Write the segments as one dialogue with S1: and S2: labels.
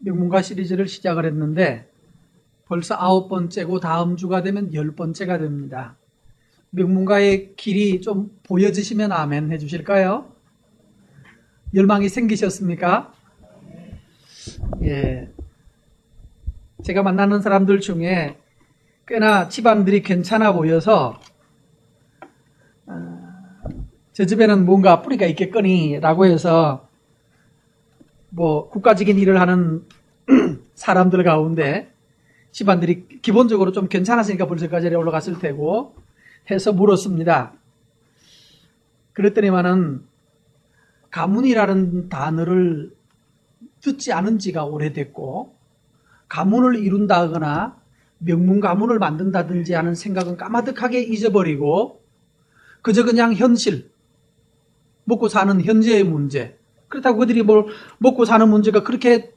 S1: 명문가 시리즈를 시작을 했는데 벌써 9번째고 다음 주가 되면 10번째가 됩니다. 명문가의 길이 좀 보여지시면 아멘 해주실까요? 열망이 생기셨습니까? 예. 제가 만나는 사람들 중에 꽤나 집안들이 괜찮아 보여서 저 집에는 뭔가 뿌리가 있겠거니 라고 해서 뭐 국가적인 일을 하는 사람들 가운데 집안들이 기본적으로 좀 괜찮았으니까 벌써 그 자리에 올라갔을 테고 해서 물었습니다. 그랬더니만은 가문이라는 단어를 듣지 않은 지가 오래됐고 가문을 이룬다거나 명문 가문을 만든다든지 하는 생각은 까마득하게 잊어버리고 그저 그냥 현실, 먹고 사는 현재의 문제, 그렇다고 그들이 뭘 먹고 사는 문제가 그렇게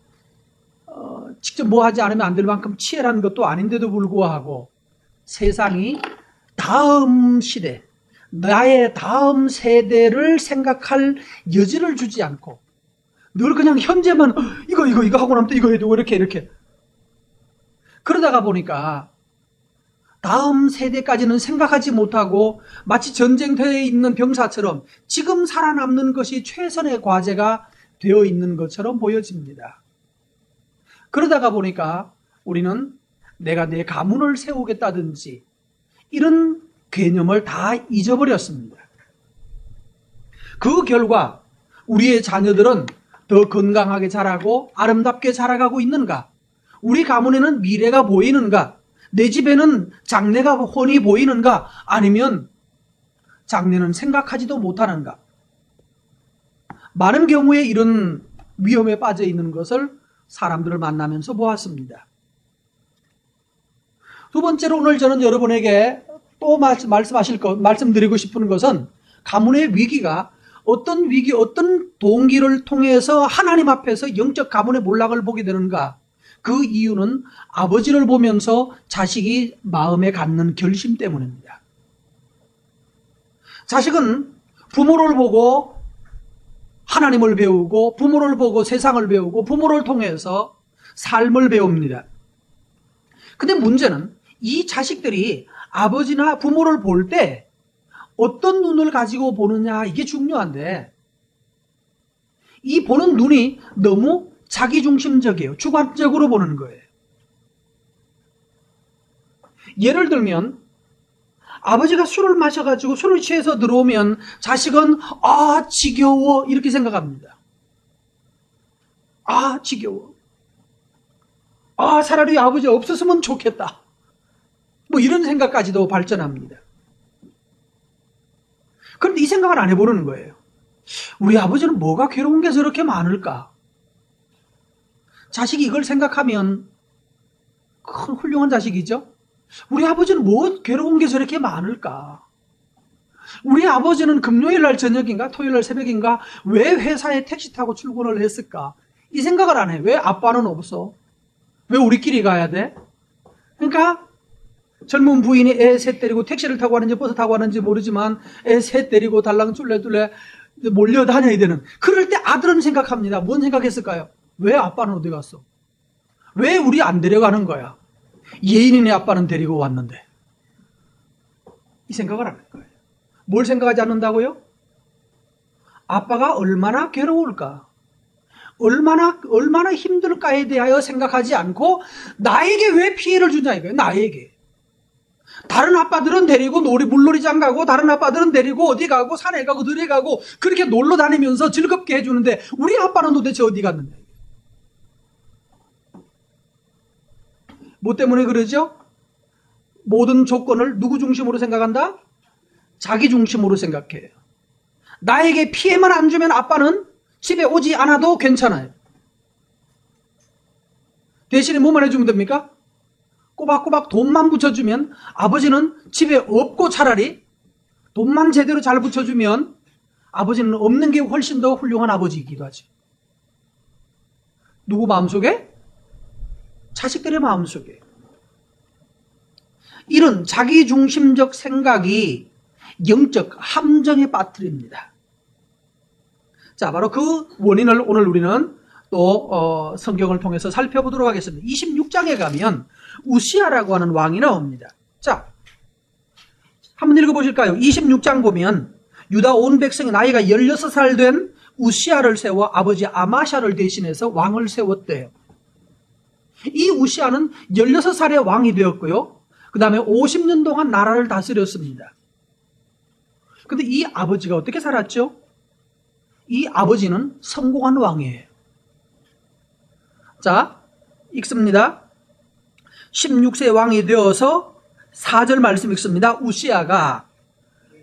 S1: 직접 뭐 하지 않으면 안 될 만큼 치열한 것도 아닌데도 불구하고 세상이 다음 시대, 나의 다음 세대를 생각할 여지를 주지 않고 늘 그냥 현재만 이거 하고 나면 또 이거 해도 이렇게 그러다가 보니까 다음 세대까지는 생각하지 못하고 마치 전쟁터에 있는 병사처럼 지금 살아남는 것이 최선의 과제가 되어 있는 것처럼 보여집니다. 그러다가 보니까 우리는 내가 내 가문을 세우겠다든지 이런 개념을 다 잊어버렸습니다. 그 결과 우리의 자녀들은 더 건강하게 자라고 아름답게 자라가고 있는가? 우리 가문에는 미래가 보이는가? 내 집에는 장래가 훤히 보이는가? 아니면 장래는 생각하지도 못하는가? 많은 경우에 이런 위험에 빠져 있는 것을 사람들을 만나면서 보았습니다. 두 번째로 오늘 저는 여러분에게 또 말씀드리고 싶은 것은 가문의 위기가 어떤 위기, 어떤 동기를 통해서 하나님 앞에서 영적 가문의 몰락을 보게 되는가? 그 이유는 아버지를 보면서 자식이 마음에 갖는 결심 때문입니다. 자식은 부모를 보고 하나님을 배우고 부모를 보고 세상을 배우고 부모를 통해서 삶을 배웁니다. 근데 문제는 이 자식들이 아버지나 부모를 볼 때 어떤 눈을 가지고 보느냐 이게 중요한데 이 보는 눈이 너무 자기중심적이에요. 주관적으로 보는 거예요. 예를 들면 아버지가 술을 마셔가지고 술을 취해서 들어오면 자식은 지겨워 이렇게 생각합니다. 지겨워. 차라리 아버지 없었으면 좋겠다. 뭐 이런 생각까지도 발전합니다. 그런데 이 생각을 안 해보는 거예요. 우리 아버지는 뭐가 괴로운 게 저렇게 많을까? 자식이 이걸 생각하면 큰 훌륭한 자식이죠. 우리 아버지는 뭐 괴로운 게 저렇게 많을까? 우리 아버지는 금요일 날 저녁인가 토요일 날 새벽인가 왜 회사에 택시 타고 출근을 했을까? 이 생각을 안 해. 왜 아빠는 없어? 왜 우리끼리 가야 돼? 그러니까 젊은 부인이 애 셋 데리고 택시를 타고 가는지 버스 타고 가는지 모르지만 애 셋 데리고 달랑 쫄래쫄래 몰려다녀야 되는. 그럴 때 아들은 생각합니다. 뭔 생각했을까요? 왜 아빠는 어디 갔어? 왜 우리 안 데려가는 거야? 예인이네 아빠는 데리고 왔는데. 이 생각을 안 할 거예요. 뭘 생각하지 않는다고요? 아빠가 얼마나 괴로울까? 얼마나 힘들까에 대하여 생각하지 않고 나에게 왜 피해를 주냐 이거예요. 나에게. 다른 아빠들은 데리고 물놀이장 가고 다른 아빠들은 데리고 어디 가고 산에 가고 들에 가고 그렇게 놀러 다니면서 즐겁게 해주는데 우리 아빠는 도대체 어디 갔느냐. 뭐 때문에 그러죠? 모든 조건을 누구 중심으로 생각한다? 자기 중심으로 생각해요. 나에게 피해만 안 주면 아빠는 집에 오지 않아도 괜찮아요. 대신에 뭐만 해주면 됩니까? 꼬박꼬박 돈만 붙여주면 아버지는 집에 없고 차라리 돈만 제대로 잘 붙여주면 아버지는 없는 게 훨씬 더 훌륭한 아버지이기도 하죠. 누구 마음속에? 자식들의 마음속에. 이런 자기중심적 생각이 영적 함정에 빠뜨립니다. 자, 바로 그 원인을 오늘 우리는 또 성경을 통해서 살펴보도록 하겠습니다. 26장에 가면 우시아라고 하는 왕이 나옵니다. 자, 한번 읽어보실까요? 26장 보면 유다 온 백성이 나이가 16살 된 우시아를 세워 아버지 아마샤를 대신해서 왕을 세웠대요. 이 우시아는 16살에 왕이 되었고요. 그 다음에 50년 동안 나라를 다스렸습니다. 근데 이 아버지가 어떻게 살았죠? 이 아버지는 성공한 왕이에요. 자, 읽습니다. 16세 왕이 되어서 4절 말씀 읽습니다. 우시아가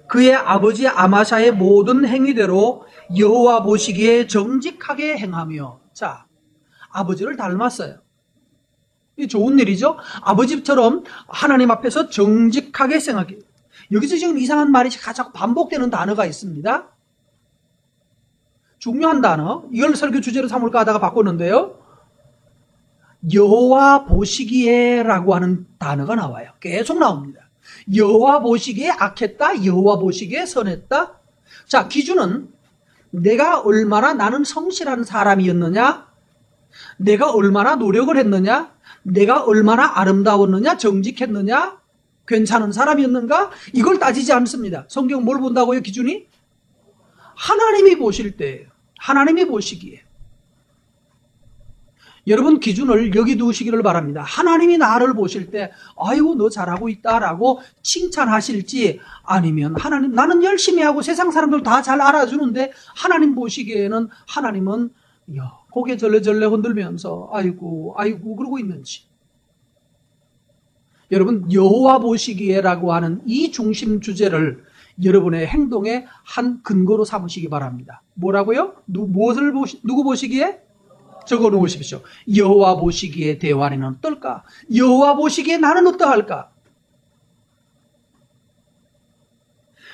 S1: 그의 아버지 아마샤의 모든 행위대로 여호와 보시기에 정직하게 행하며, 자, 아버지를 닮았어요. 이 좋은 일이죠? 아버지처럼 하나님 앞에서 정직하게 생각해요. 여기서 지금 이상한 말이 자꾸 반복되는 단어가 있습니다. 중요한 단어, 이걸 설교 주제로 삼을까 하다가 바꿨는데요. 여호와 보시기에 라고 하는 단어가 나와요. 계속 나옵니다. 여호와 보시기에 악했다, 여호와 보시기에 선했다. 자, 기준은 내가 얼마나 나는 성실한 사람이었느냐, 내가 얼마나 노력을 했느냐, 내가 얼마나 아름다웠느냐, 정직했느냐, 괜찮은 사람이었는가, 이걸 따지지 않습니다. 성경 뭘 본다고요, 기준이? 하나님이 보실 때예요. 하나님이 보시기에. 여러분 기준을 여기 두시기를 바랍니다. 하나님이 나를 보실 때 아이고 너 잘하고 있다라고 칭찬하실지, 아니면 하나님 나는 열심히 하고 세상 사람들 다 잘 알아주는데 하나님 보시기에는 하나님은 고개 절레절레 흔들면서 아이고 그러고 있는지. 여러분 여호와 보시기에라고 하는 이 중심 주제를 여러분의 행동의 한 근거로 삼으시기 바랍니다. 뭐라고요? 누구 보시기에? 적어 놓으십시오. 여호와 보시기에 대환이는 어떨까? 여호와 보시기에 나는 어떠할까?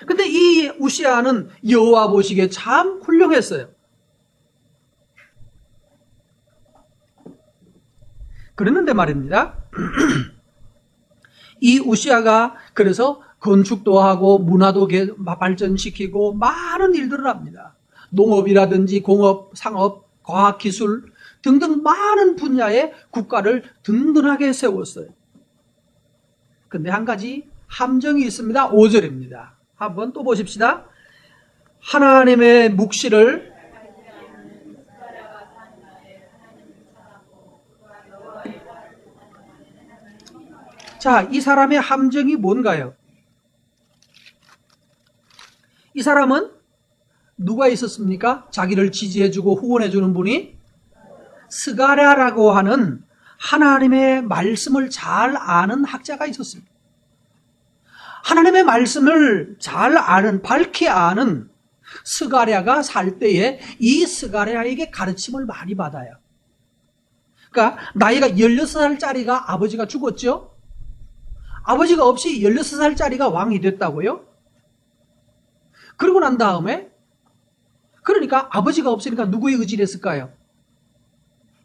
S1: 근데 이 우시아는 여호와 보시기에 참 훌륭했어요. 그랬는데 말입니다. 이 우시아가 그래서 건축도 하고 문화도 발전시키고 많은 일들을 합니다. 농업이라든지 공업, 상업, 과학기술 등등 많은 분야의 국가를 든든하게 세웠어요. 근데 한 가지 함정이 있습니다. 5절입니다. 한번 또 보십시다. 하나님의 묵시를 자, 이 사람의 함정이 뭔가요? 이 사람은 누가 있었습니까? 자기를 지지해주고 후원해주는 분이 스가랴라고 하는 하나님의 말씀을 잘 아는 학자가 있었습니다. 하나님의 말씀을 잘 아는, 밝히 아는 스가랴가 살 때에 이 스가랴에게 가르침을 많이 받아요. 그러니까 나이가 16살짜리가 아버지가 죽었죠? 아버지가 없이 16살짜리가 왕이 됐다고요? 그러고 난 다음에 그러니까 아버지가 없으니까 누구의 의지를 했을까요?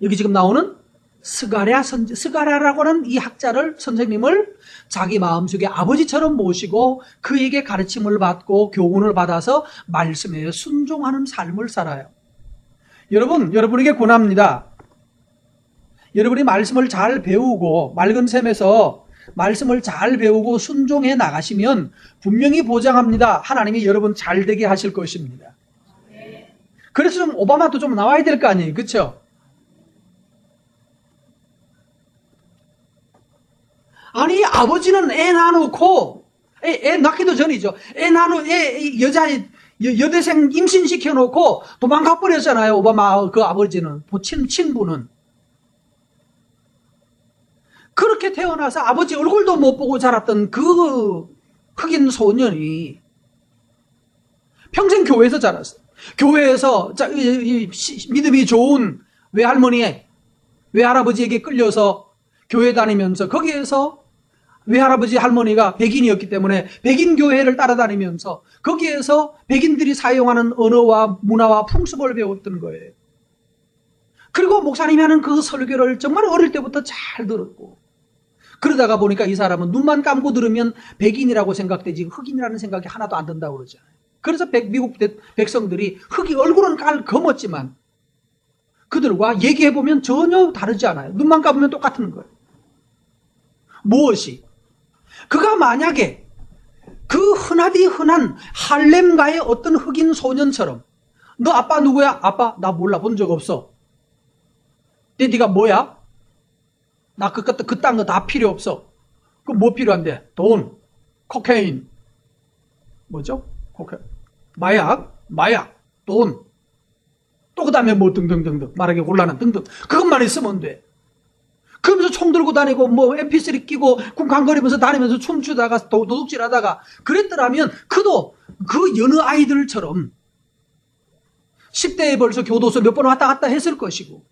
S1: 여기 지금 나오는 스가랴라고 하는 이 학자를, 선생님을 자기 마음속에 아버지처럼 모시고 그에게 가르침을 받고 교훈을 받아서 말씀에 순종하는 삶을 살아요. 여러분에게 권합니다. 여러분이 말씀을 잘 배우고 맑은 셈에서 말씀을 잘 배우고 순종해 나가시면 분명히 보장합니다. 하나님이 여러분 잘 되게 하실 것입니다. 그래서 좀 오바마도 좀 나와야 될 거 아니에요. 그렇죠? 아니 아버지는 애 낳아놓고 애 낳기도 전이죠. 여대생 임신시켜놓고 도망가 버렸잖아요. 오바마 그 아버지는, 친부는. 그렇게 태어나서 아버지 얼굴도 못 보고 자랐던 그 흑인 소년이 평생 교회에서 자랐어요. 교회에서 믿음이 좋은 외할아버지에게 끌려서 교회 다니면서 거기에서 외할아버지 할머니가 백인이었기 때문에 백인 교회를 따라다니면서 거기에서 백인들이 사용하는 언어와 문화와 풍습을 배웠던 거예요. 그리고 목사님이 하는 그 설교를 정말 어릴 때부터 잘 들었고, 그러다가 보니까 이 사람은 눈만 감고 들으면 백인이라고 생각되지 흑인이라는 생각이 하나도 안 든다고 그러잖아요. 그래서 미국 백성들이 얼굴은 검었지만 그들과 얘기해보면 전혀 다르지 않아요. 눈만 감으면 똑같은 거예요. 무엇이? 그가 만약에 그 흔하디 흔한 할렘가의 어떤 흑인 소년처럼 너 아빠 누구야? 아빠 나 몰라 본 적 없어. 네가 뭐야? 나 그딴 거 다 필요 없어. 그럼 뭐 필요한데? 돈, 코케인, 뭐죠? 코케인, 마약, 돈, 또 그 다음에 뭐 등등등등 말하기 곤란한 등등 그것만 있으면 돼. 그러면서 총 들고 다니고 뭐 MP3 끼고 쿵쾅거리면서 다니면서 춤추다가 도둑질하다가 그랬더라면 그도 그 여느 아이들처럼 10대에 벌써 교도소 몇 번 왔다 갔다 했을 것이고,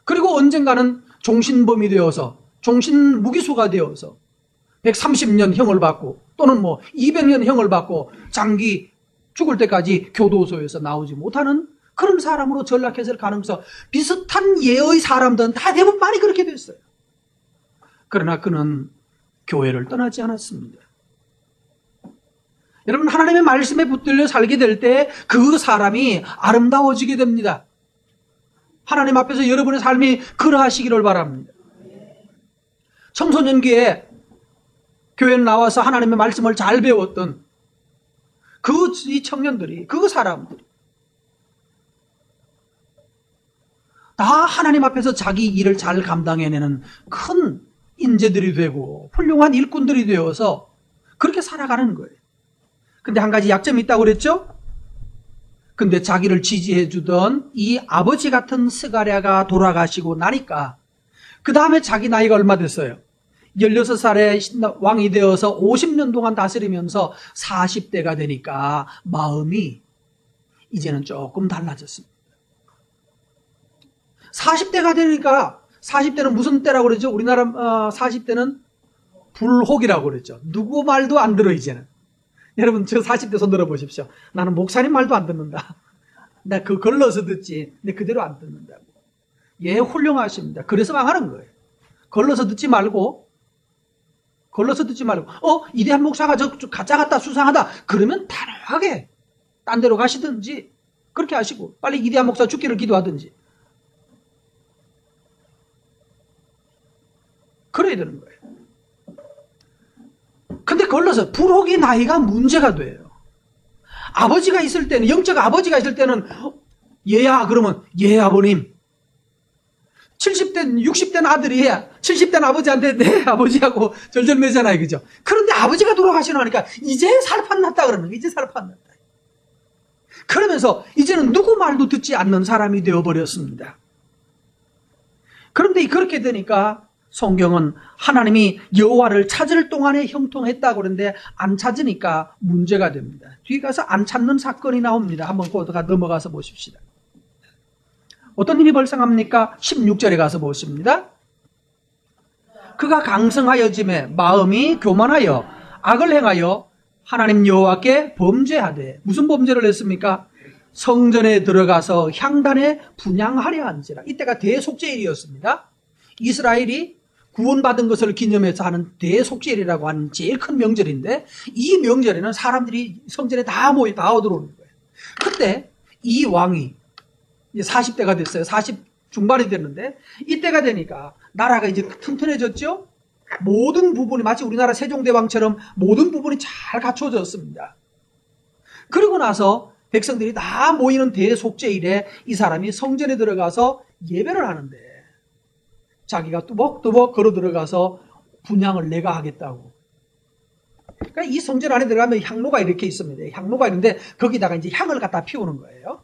S1: 그리고 언젠가는 종신범이 되어서 종신무기수가 되어서 130년 형을 받고 또는 뭐 200년 형을 받고 장기 죽을 때까지 교도소에서 나오지 못하는 그런 사람으로 전락했을 가능성, 비슷한 예의 사람들은 다 대부분 많이 그렇게 됐어요. 그러나 그는 교회를 떠나지 않았습니다. 여러분, 하나님의 말씀에 붙들려 살게 될 때 그 사람이 아름다워지게 됩니다. 하나님 앞에서 여러분의 삶이 그러하시기를 바랍니다. 청소년기에 교회에 나와서 하나님의 말씀을 잘 배웠던 이 청년들이, 그 사람들이 다 하나님 앞에서 자기 일을 잘 감당해내는 큰 인재들이 되고 훌륭한 일꾼들이 되어서 그렇게 살아가는 거예요. 근데 한 가지 약점이 있다고 그랬죠? 근데 자기를 지지해 주던 이 아버지 같은 스가랴가 돌아가시고 나니까 그 다음에 자기 나이가 얼마 됐어요? 16살에 왕이 되어서 50년 동안 다스리면서 40대가 되니까 마음이 이제는 조금 달라졌습니다. 40대가 되니까, 40대는 무슨 때라고 그러죠? 우리나라 40대는 불혹이라고 그랬죠. 누구 말도 안 들어 이제는. 여러분 저 40대 손 들어보십시오. 나는 목사님 말도 안 듣는다. 나 그거 걸러서 듣지. 근데 그대로 안 듣는다고. 예, 훌륭하십니다. 그래서 망하는 거예요. 걸러서 듣지 말고 이대한 목사가 저 가짜 같다, 수상하다 그러면 단호하게 딴 데로 가시든지 그렇게 하시고 빨리 이대한 목사 죽기를 기도하든지 그래야 되는 거예요. 근데 걸러서 불혹이 나이가 문제가 돼요. 아버지가 있을 때는, 영적 아버지가 있을 때는 얘야 그러면 예 아버님. 70대 60된 아들이 70된 아버지한테 네 아버지하고 절절매잖아요. 그죠? 그런데 아버지가 돌아가시려니까 이제 살판 났다 그러는 거예요. 이제 살판 났다. 그러면서 이제는 누구 말도 듣지 않는 사람이 되어버렸습니다. 그런데 그렇게 되니까 성경은 하나님이 여호와를 찾을 동안에 형통했다고 그러는데 안 찾으니까 문제가 됩니다. 뒤에 가서 안 찾는 사건이 나옵니다. 한번 넘어가서 보십시다. 어떤 일이 발생합니까? 16절에 가서 보십니다. 그가 강성하여짐에 마음이 교만하여 악을 행하여 하나님 여호와께 범죄하되, 무슨 범죄를 했습니까? 성전에 들어가서 향단에 분향하려 한지라. 이때가 대속죄일이었습니다. 이스라엘이 구원받은 것을 기념해서 하는 대속죄일이라고 하는 제일 큰 명절인데, 이 명절에는 사람들이 성전에 다 들어오는 거예요. 그때 이 왕이 이제 40대가 됐어요. 40 중반이 됐는데 이때가 되니까 나라가 이제 튼튼해졌죠. 모든 부분이 마치 우리나라 세종대왕처럼 모든 부분이 잘 갖춰졌습니다. 그러고 나서 백성들이 다 모이는 대속죄일에 이 사람이 성전에 들어가서 예배를 하는데 자기가 뚜벅뚜벅 걸어 들어가서 분향을 내가 하겠다고. 그러니까 이 성전 안에 들어가면 향로가 이렇게 있습니다. 향로가 있는데 거기다가 이제 향을 갖다 피우는 거예요.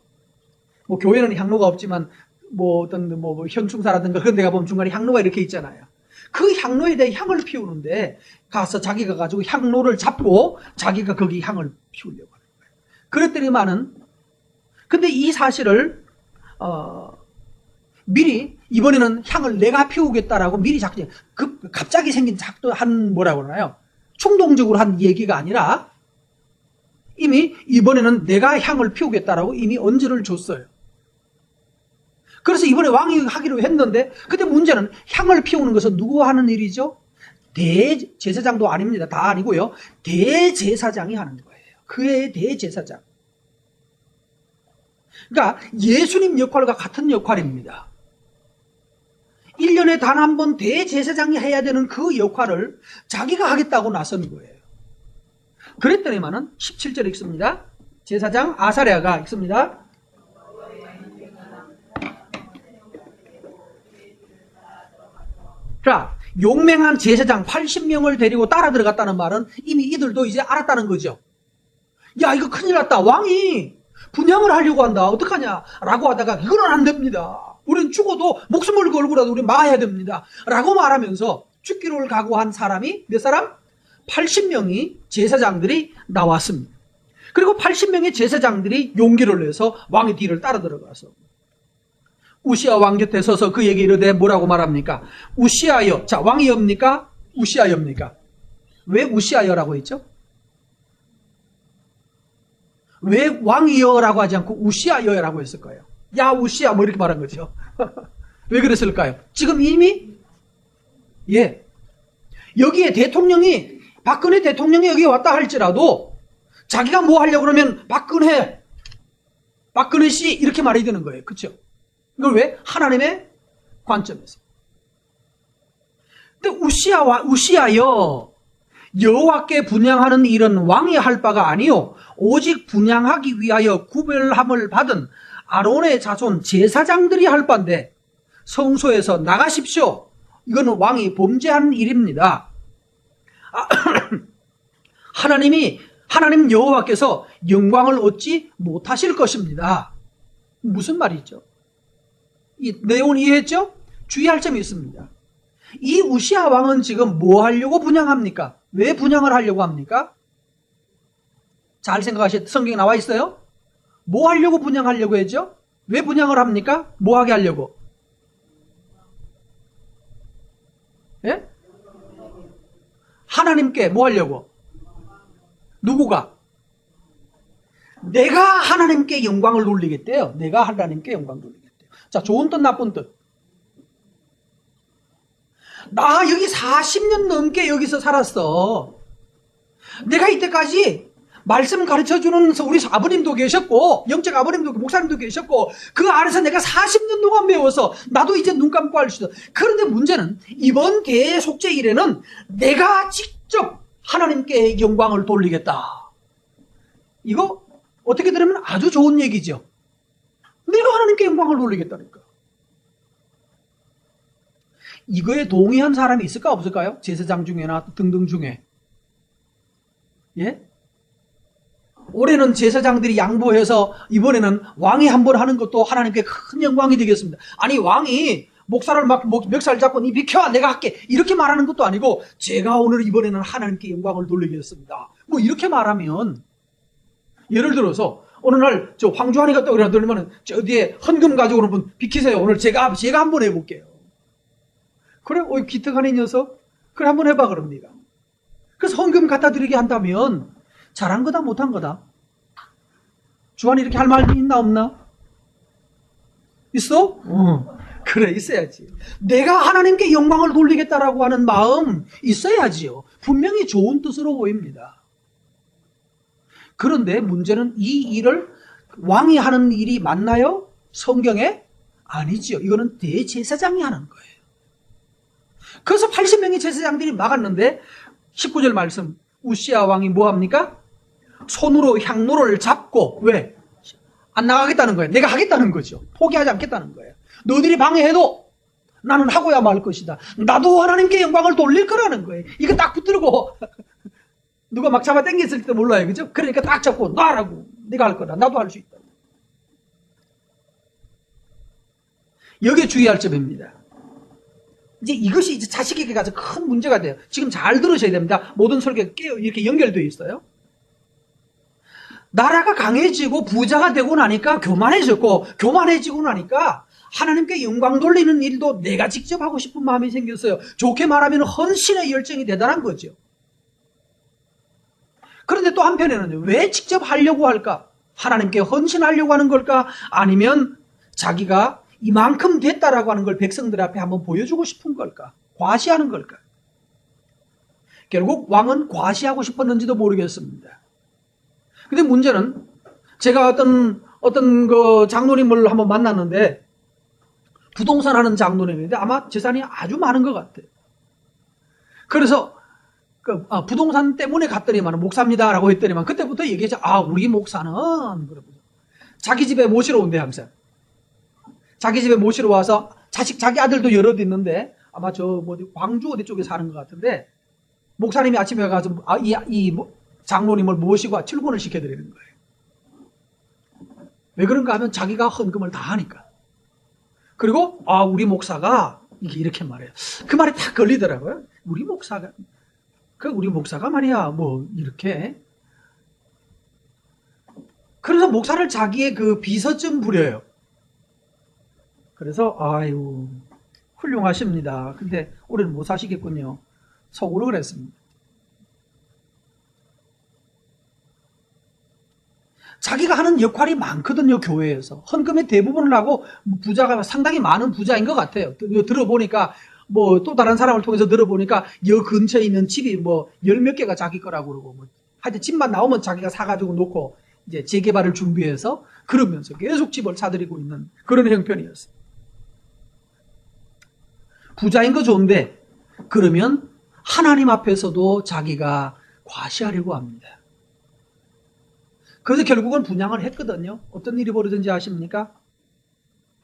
S1: 뭐 교회는 향로가 없지만 뭐 어떤 뭐 현충사라든가 그런 데 가보면 중간에 향로가 이렇게 있잖아요. 그 향로에 대해 향을 피우는데 가서 자기가 가지고 향로를 잡고 자기가 거기 향을 피우려고 하는 거예요. 그랬더니만은 근데 이 사실을 미리 이번에는 향을 내가 피우겠다라고 미리 갑자기 생긴 뭐라고 그러나요? 충동적으로 한 얘기가 아니라 이미 이번에는 내가 향을 피우겠다라고 이미 언지를 줬어요. 그래서 이번에 왕이 하기로 했는데, 근데 문제는 향을 피우는 것은 누구 하는 일이죠? 대제사장도 아닙니다. 다 아니고요. 대제사장이 하는 거예요. 그의 대제사장. 그러니까 예수님 역할과 같은 역할입니다. 1년에 단 한 번 대제사장이 해야 되는 그 역할을 자기가 하겠다고 나선 거예요. 그랬더니만은 17절에 읽습니다. 제사장 아사랴가 읽습니다. 자, 용맹한 제사장 80명을 데리고 따라 들어갔다는 말은 이미 이들도 이제 알았다는 거죠. 야, 이거 큰일 났다. 왕이 분향을 하려고 한다. 어떡하냐? 라고 하다가 이거는 안 됩니다. 우린 죽어도 목숨을 걸고라도 우린 막아야 됩니다. 라고 말하면서 죽기를 각오한 사람이 몇 사람? 80명이 제사장들이 나왔습니다. 그리고 80명의 제사장들이 용기를 내서 왕의 뒤를 따라 들어가서 우시아 왕 곁에 서서 그에게 이르되 뭐라고 말합니까? 우시아여. 자, 왕이옵니까? 우시아여입니까? 왜 우시아여라고 했죠? 왜 왕이여라고 하지 않고 우시아여라고 했을까요? 야, 우시아 뭐 이렇게 말한 거죠. 왜 그랬을까요? 지금 이미 여기에 대통령이 박근혜 대통령이 여기 왔다 할지라도 자기가 뭐 하려고 그러면 박근혜 씨 이렇게 말해야 되는 거예요. 그렇죠? 이걸 왜? 하나님의 관점에서. 근데 우시아여 여호와께 분향하는 일은 왕이 할 바가 아니요 오직 분향하기 위하여 구별함을 받은 아론의 자손 제사장들이 할 바인데 성소에서 나가십시오. 이거는 왕이 범죄한 일입니다. 하나님 여호와께서 영광을 얻지 못하실 것입니다. 무슨 말이죠? 이 내용을 이해했죠? 주의할 점이 있습니다. 이 우시아 왕은 지금 뭐 하려고 분향합니까? 왜 분향을 하려고 합니까? 잘 생각하셔야 성경에 나와 있어요? 뭐 하려고 분향하려고 했죠? 왜 분향을 합니까? 뭐 하게 하려고? 예? 하나님께 뭐 하려고? 누구가? 내가 하나님께 영광을 돌리겠대요. 내가 하나님께 영광을 돌리겠대요. 자, 좋은 뜻 나쁜 뜻. 나 여기 40년 넘게 여기서 살았어. 내가 이때까지 말씀 가르쳐주는 우리 아버님도 계셨고 영적 아버님도 목사님도 계셨고 그 안에서 내가 40년 동안 배워서 나도 이제 눈 감고 할 수 있어. 그런데 문제는 이번 대속죄 일에는 내가 직접 하나님께 영광을 돌리겠다. 이거 어떻게 들으면 아주 좋은 얘기죠. 내가 하나님께 영광을 돌리겠다니까. 이거에 동의한 사람이 있을까 없을까요? 제사장 중에나 등등 중에. 예? 올해는 제사장들이 양보해서 이번에는 왕이 한번 하는 것도 하나님께 큰 영광이 되겠습니다. 아니 왕이 목사를 막 멱살 잡고 니 비켜 내가 할게 이렇게 말하는 것도 아니고 제가 오늘 이번에는 하나님께 영광을 돌리겠습니다. 뭐 이렇게 말하면 예를 들어서 어느 날 저 황주환이가 또 그러면 저 뒤에 헌금 가지고 오는 분 비키세요. 오늘 제가 한번 해볼게요. 그래, 기특한 이 녀석. 그래 한번 해봐 그럽니다. 그래서 헌금 갖다 드리게 한다면 잘한 거다 못한 거다? 주환이 이렇게 할 말이 있나 없나? 있어? 그래 있어야지. 내가 하나님께 영광을 돌리겠다라고 하는 마음 있어야지요. 분명히 좋은 뜻으로 보입니다. 그런데 문제는 이 일을 왕이 하는 일이 맞나요? 성경에? 아니지요. 이거는 대제사장이 하는 거예요. 그래서 80명의 제사장들이 막았는데 19절 말씀 우시아 왕이 뭐합니까? 손으로 향로를 잡고 왜? 안 나가겠다는 거예요. 내가 하겠다는 거죠. 포기하지 않겠다는 거예요. 너희들이 방해해도 나는 하고야 말 것이다. 나도 하나님께 영광을 돌릴 거라는 거예요. 이거 딱 붙들고 누가 막 잡아 당겼을 때 몰라요. 그죠? 그러니까 딱 잡고 놔라고. 내가 할 거다. 나도 할 수 있다. 여기에 주의할 점입니다. 이제 이것이 이제 자식에게 가서 큰 문제가 돼요. 지금 잘 들으셔야 됩니다. 모든 설교가 이렇게 연결되어 있어요. 나라가 강해지고 부자가 되고 나니까 교만해졌고 교만해지고 나니까 하나님께 영광 돌리는 일도 내가 직접 하고 싶은 마음이 생겼어요. 좋게 말하면 헌신의 열정이 대단한 거죠. 그런데 또 한편에는 왜 직접 하려고 할까? 하나님께 헌신하려고 하는 걸까? 아니면 자기가 이만큼 됐다라고 하는 걸 백성들 앞에 한번 보여주고 싶은 걸까? 과시하는 걸까? 결국 왕은 과시하고 싶었는지도 모르겠습니다. 근데 문제는 제가 어떤 어떤 그 장로님을 한번 만났는데 부동산 하는 장로님인데 아마 재산이 아주 많은 것 같아요. 그래서 부동산 때문에 갔더니만 목사입니다라고 했더니만 그때부터 얘기했죠. 우리 목사는 자기 집에 모시러 온대 항상. 자기 집에 모시러 와서 자기 아들도 여럿 있는데 아마 광주 어디 쪽에 사는 것 같은데 목사님이 아침에 가서 이 장로님을 모시고 출근을 시켜드리는 거예요. 왜 그런가 하면 자기가 헌금을 다 하니까. 그리고 우리 목사가 이렇게 말해요. 그 말이 딱 걸리더라고요. 우리 목사가 말이야 이렇게. 그래서 목사를 자기의 그 비서쯤 부려요. 그래서 아유 훌륭하십니다. 근데 올해는 못 사시겠군요. 속으로 그랬습니다. 자기가 하는 역할이 많거든요. 교회에서. 헌금의 대부분을 하고 부자가 상당히 많은 부자인 것 같아요. 들어보니까 또 다른 사람을 통해서 들어보니까 여 근처에 있는 집이 열 몇 개가 자기 거라고 그러고 하여튼 집만 나오면 자기가 사가지고 놓고 이제 재개발을 준비해서 그러면서 계속 집을 사들이고 있는 그런 형편이었어요. 부자인 거 좋은데 그러면 하나님 앞에서도 자기가 과시하려고 합니다. 그래서 결국은 분양을 했거든요. 어떤 일이 벌어진지 아십니까?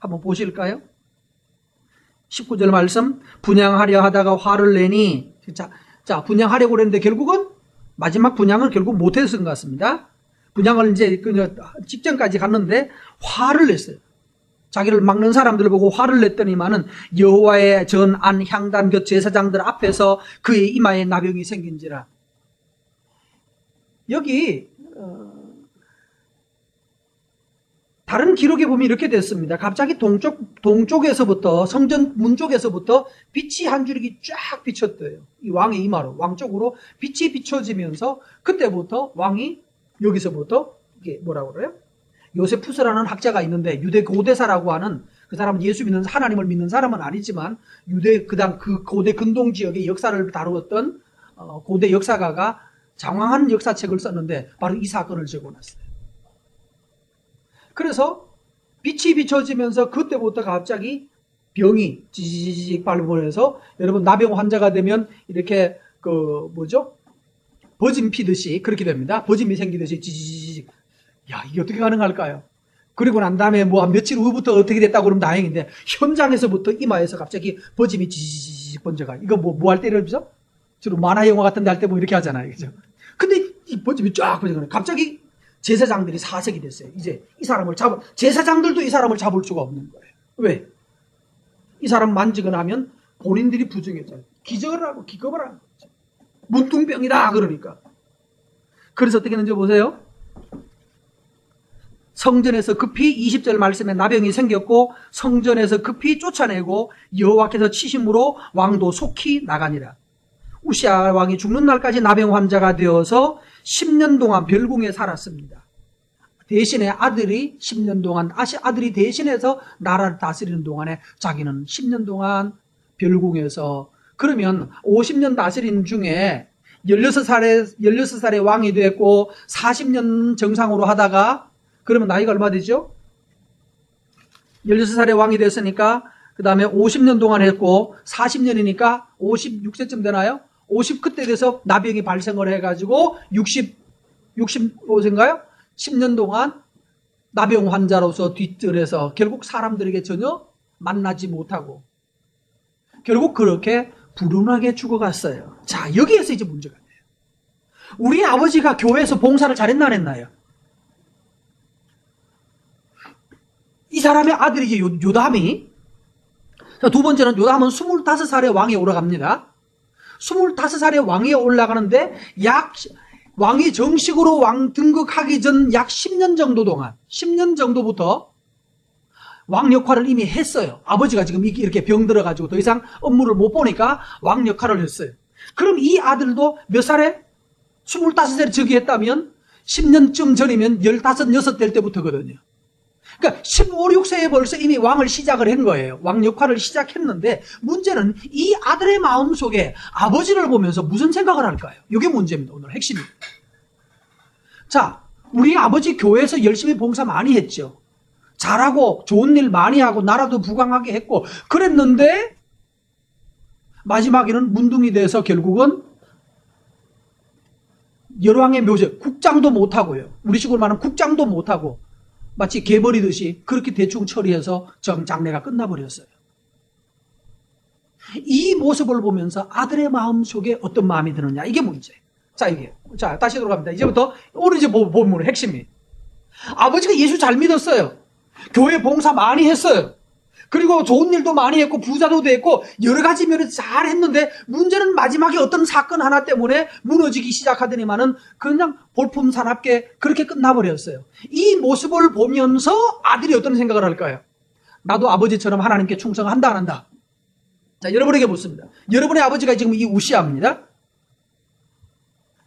S1: 한번 보실까요? 19절 말씀. 분양하려 하다가 화를 내니 자 분양하려고 그랬는데 결국은 마지막 분양을 결국 못했은 것 같습니다. 분양을 이제 직전까지 갔는데 화를 냈어요. 자기를 막는 사람들을 보고 화를 냈더니만은 여호와의 전 안 향단 곁 제사장들 앞에서 그의 이마에 나병이 생긴지라. 여기 다른 기록에 보면 이렇게 됐습니다. 갑자기 동쪽에서부터 성전 문 쪽에서부터 빛이 한 줄기 쫙 비쳤대요. 이 왕의 이마로 왕 쪽으로 빛이 비춰지면서 그때부터 왕이 여기서부터 이게 뭐라고 그래요? 요세푸스라는 학자가 있는데 유대 고대사라고 하는 그 사람은 예수 믿는 하나님을 믿는 사람은 아니지만 유대 그 고대 근동 지역의 역사를 다루었던 고대 역사가가 장황한 역사책을 썼는데 바로 이 사건을 적어놨어요. 그래서 빛이 비춰지면서 그때부터 갑자기 병이 지지직 발본해서 여러분 나병 환자가 되면 이렇게 버짐 피듯이 그렇게 됩니다. 버짐이 생기듯이 지지직. 야, 이게 어떻게 가능할까요? 그리고 난 다음에 한 며칠 후부터 어떻게 됐다고 그러면 다행인데 현장에서부터 이마에서 갑자기 버짐이 지지직 번져가. 이거 뭐 할 때 이러죠? 주로 만화 영화 같은 데 할 때 이렇게 하잖아요. 그죠? 근데 이 버짐이 쫙 번져가는 갑자기 제사장들이 사색이 됐어요. 이제 이 사람을 제사장들도 이 사람을 잡을 수가 없는 거예요. 왜? 이 사람 만지거나 하면 본인들이 부정해져요. 기적을 하고 기겁을 하는 거죠. 문둥병이다 그러니까. 그래서 어떻게 했는지 보세요. 성전에서 급히 20절 말씀에 나병이 생겼고 성전에서 급히 쫓아내고 여호와께서 치심으로 왕도 속히 나가니라. 우시아 왕이 죽는 날까지 나병 환자가 되어서 10년 동안 별궁에 살았습니다. 대신에 아들이 10년 동안 아들이 대신해서 나라를 다스리는 동안에 자기는 10년 동안 별궁에서 그러면 50년 다스린 중에 16살에 왕이 됐고 40년 정상으로 하다가 그러면 나이가 얼마 되죠? 16살에 왕이 됐으니까 그 다음에 50년 동안 했고 40년이니까 56세쯤 되나요? 50 그때 돼서 나병이 발생을 해가지고 65세인가요? 10년 동안 나병 환자로서 뒷뜰에서 결국 사람들에게 전혀 만나지 못하고 결국 그렇게 불운하게 죽어갔어요. 자, 여기에서 이제 문제가 돼요. 우리 아버지가 교회에서 봉사를 잘했나 안 했나요? 이 사람의 아들이 요담이, 두 번째는 요담은 25살에 왕에 올라갑니다. 25살에 왕에 올라가는데 왕이 정식으로 왕 등극하기 전 약 10년 정도 동안, 10년 정도부터 왕 역할을 이미 했어요. 아버지가 지금 이렇게 병들어가지고 더 이상 업무를 못 보니까 왕 역할을 했어요. 그럼 이 아들도 몇 살에? 25살에 즉위했다면 10년쯤 전이면 15, 6 될 때부터거든요. 그러니까 15, 16세에 벌써 이미 왕을 시작을 한 거예요. 왕 역할을 시작했는데 문제는 이 아들의 마음속에 아버지를 보면서 무슨 생각을 할까요? 이게 문제입니다. 오늘 핵심입니다. 자, 우리 아버지 교회에서 열심히 봉사 많이 했죠. 잘하고 좋은 일 많이 하고 나라도 부강하게 했고 그랬는데 마지막에는 문둥이 돼서 결국은 열왕의 묘제, 국장도 못하고요. 우리 식으로 말하면 국장도 못하고 마치 개버리듯이 그렇게 대충 처리해서 장례가 끝나버렸어요. 이 모습을 보면서 아들의 마음 속에 어떤 마음이 드느냐 이게 문제예요. 자, 다시 돌아갑니다. 이제부터 오늘 이제 본문의 핵심이 아버지가 예수 잘 믿었어요. 교회 봉사 많이 했어요. 그리고 좋은 일도 많이 했고 부자도 됐고 여러 가지 면에서 잘 했는데 문제는 마지막에 어떤 사건 하나 때문에 무너지기 시작하더니만은 그냥 볼품사납게 그렇게 끝나버렸어요. 이 모습을 보면서 아들이 어떤 생각을 할까요? 나도 아버지처럼 하나님께 충성한다 안 한다? 자, 여러분에게 묻습니다. 여러분의 아버지가 지금 이 우시아입니다.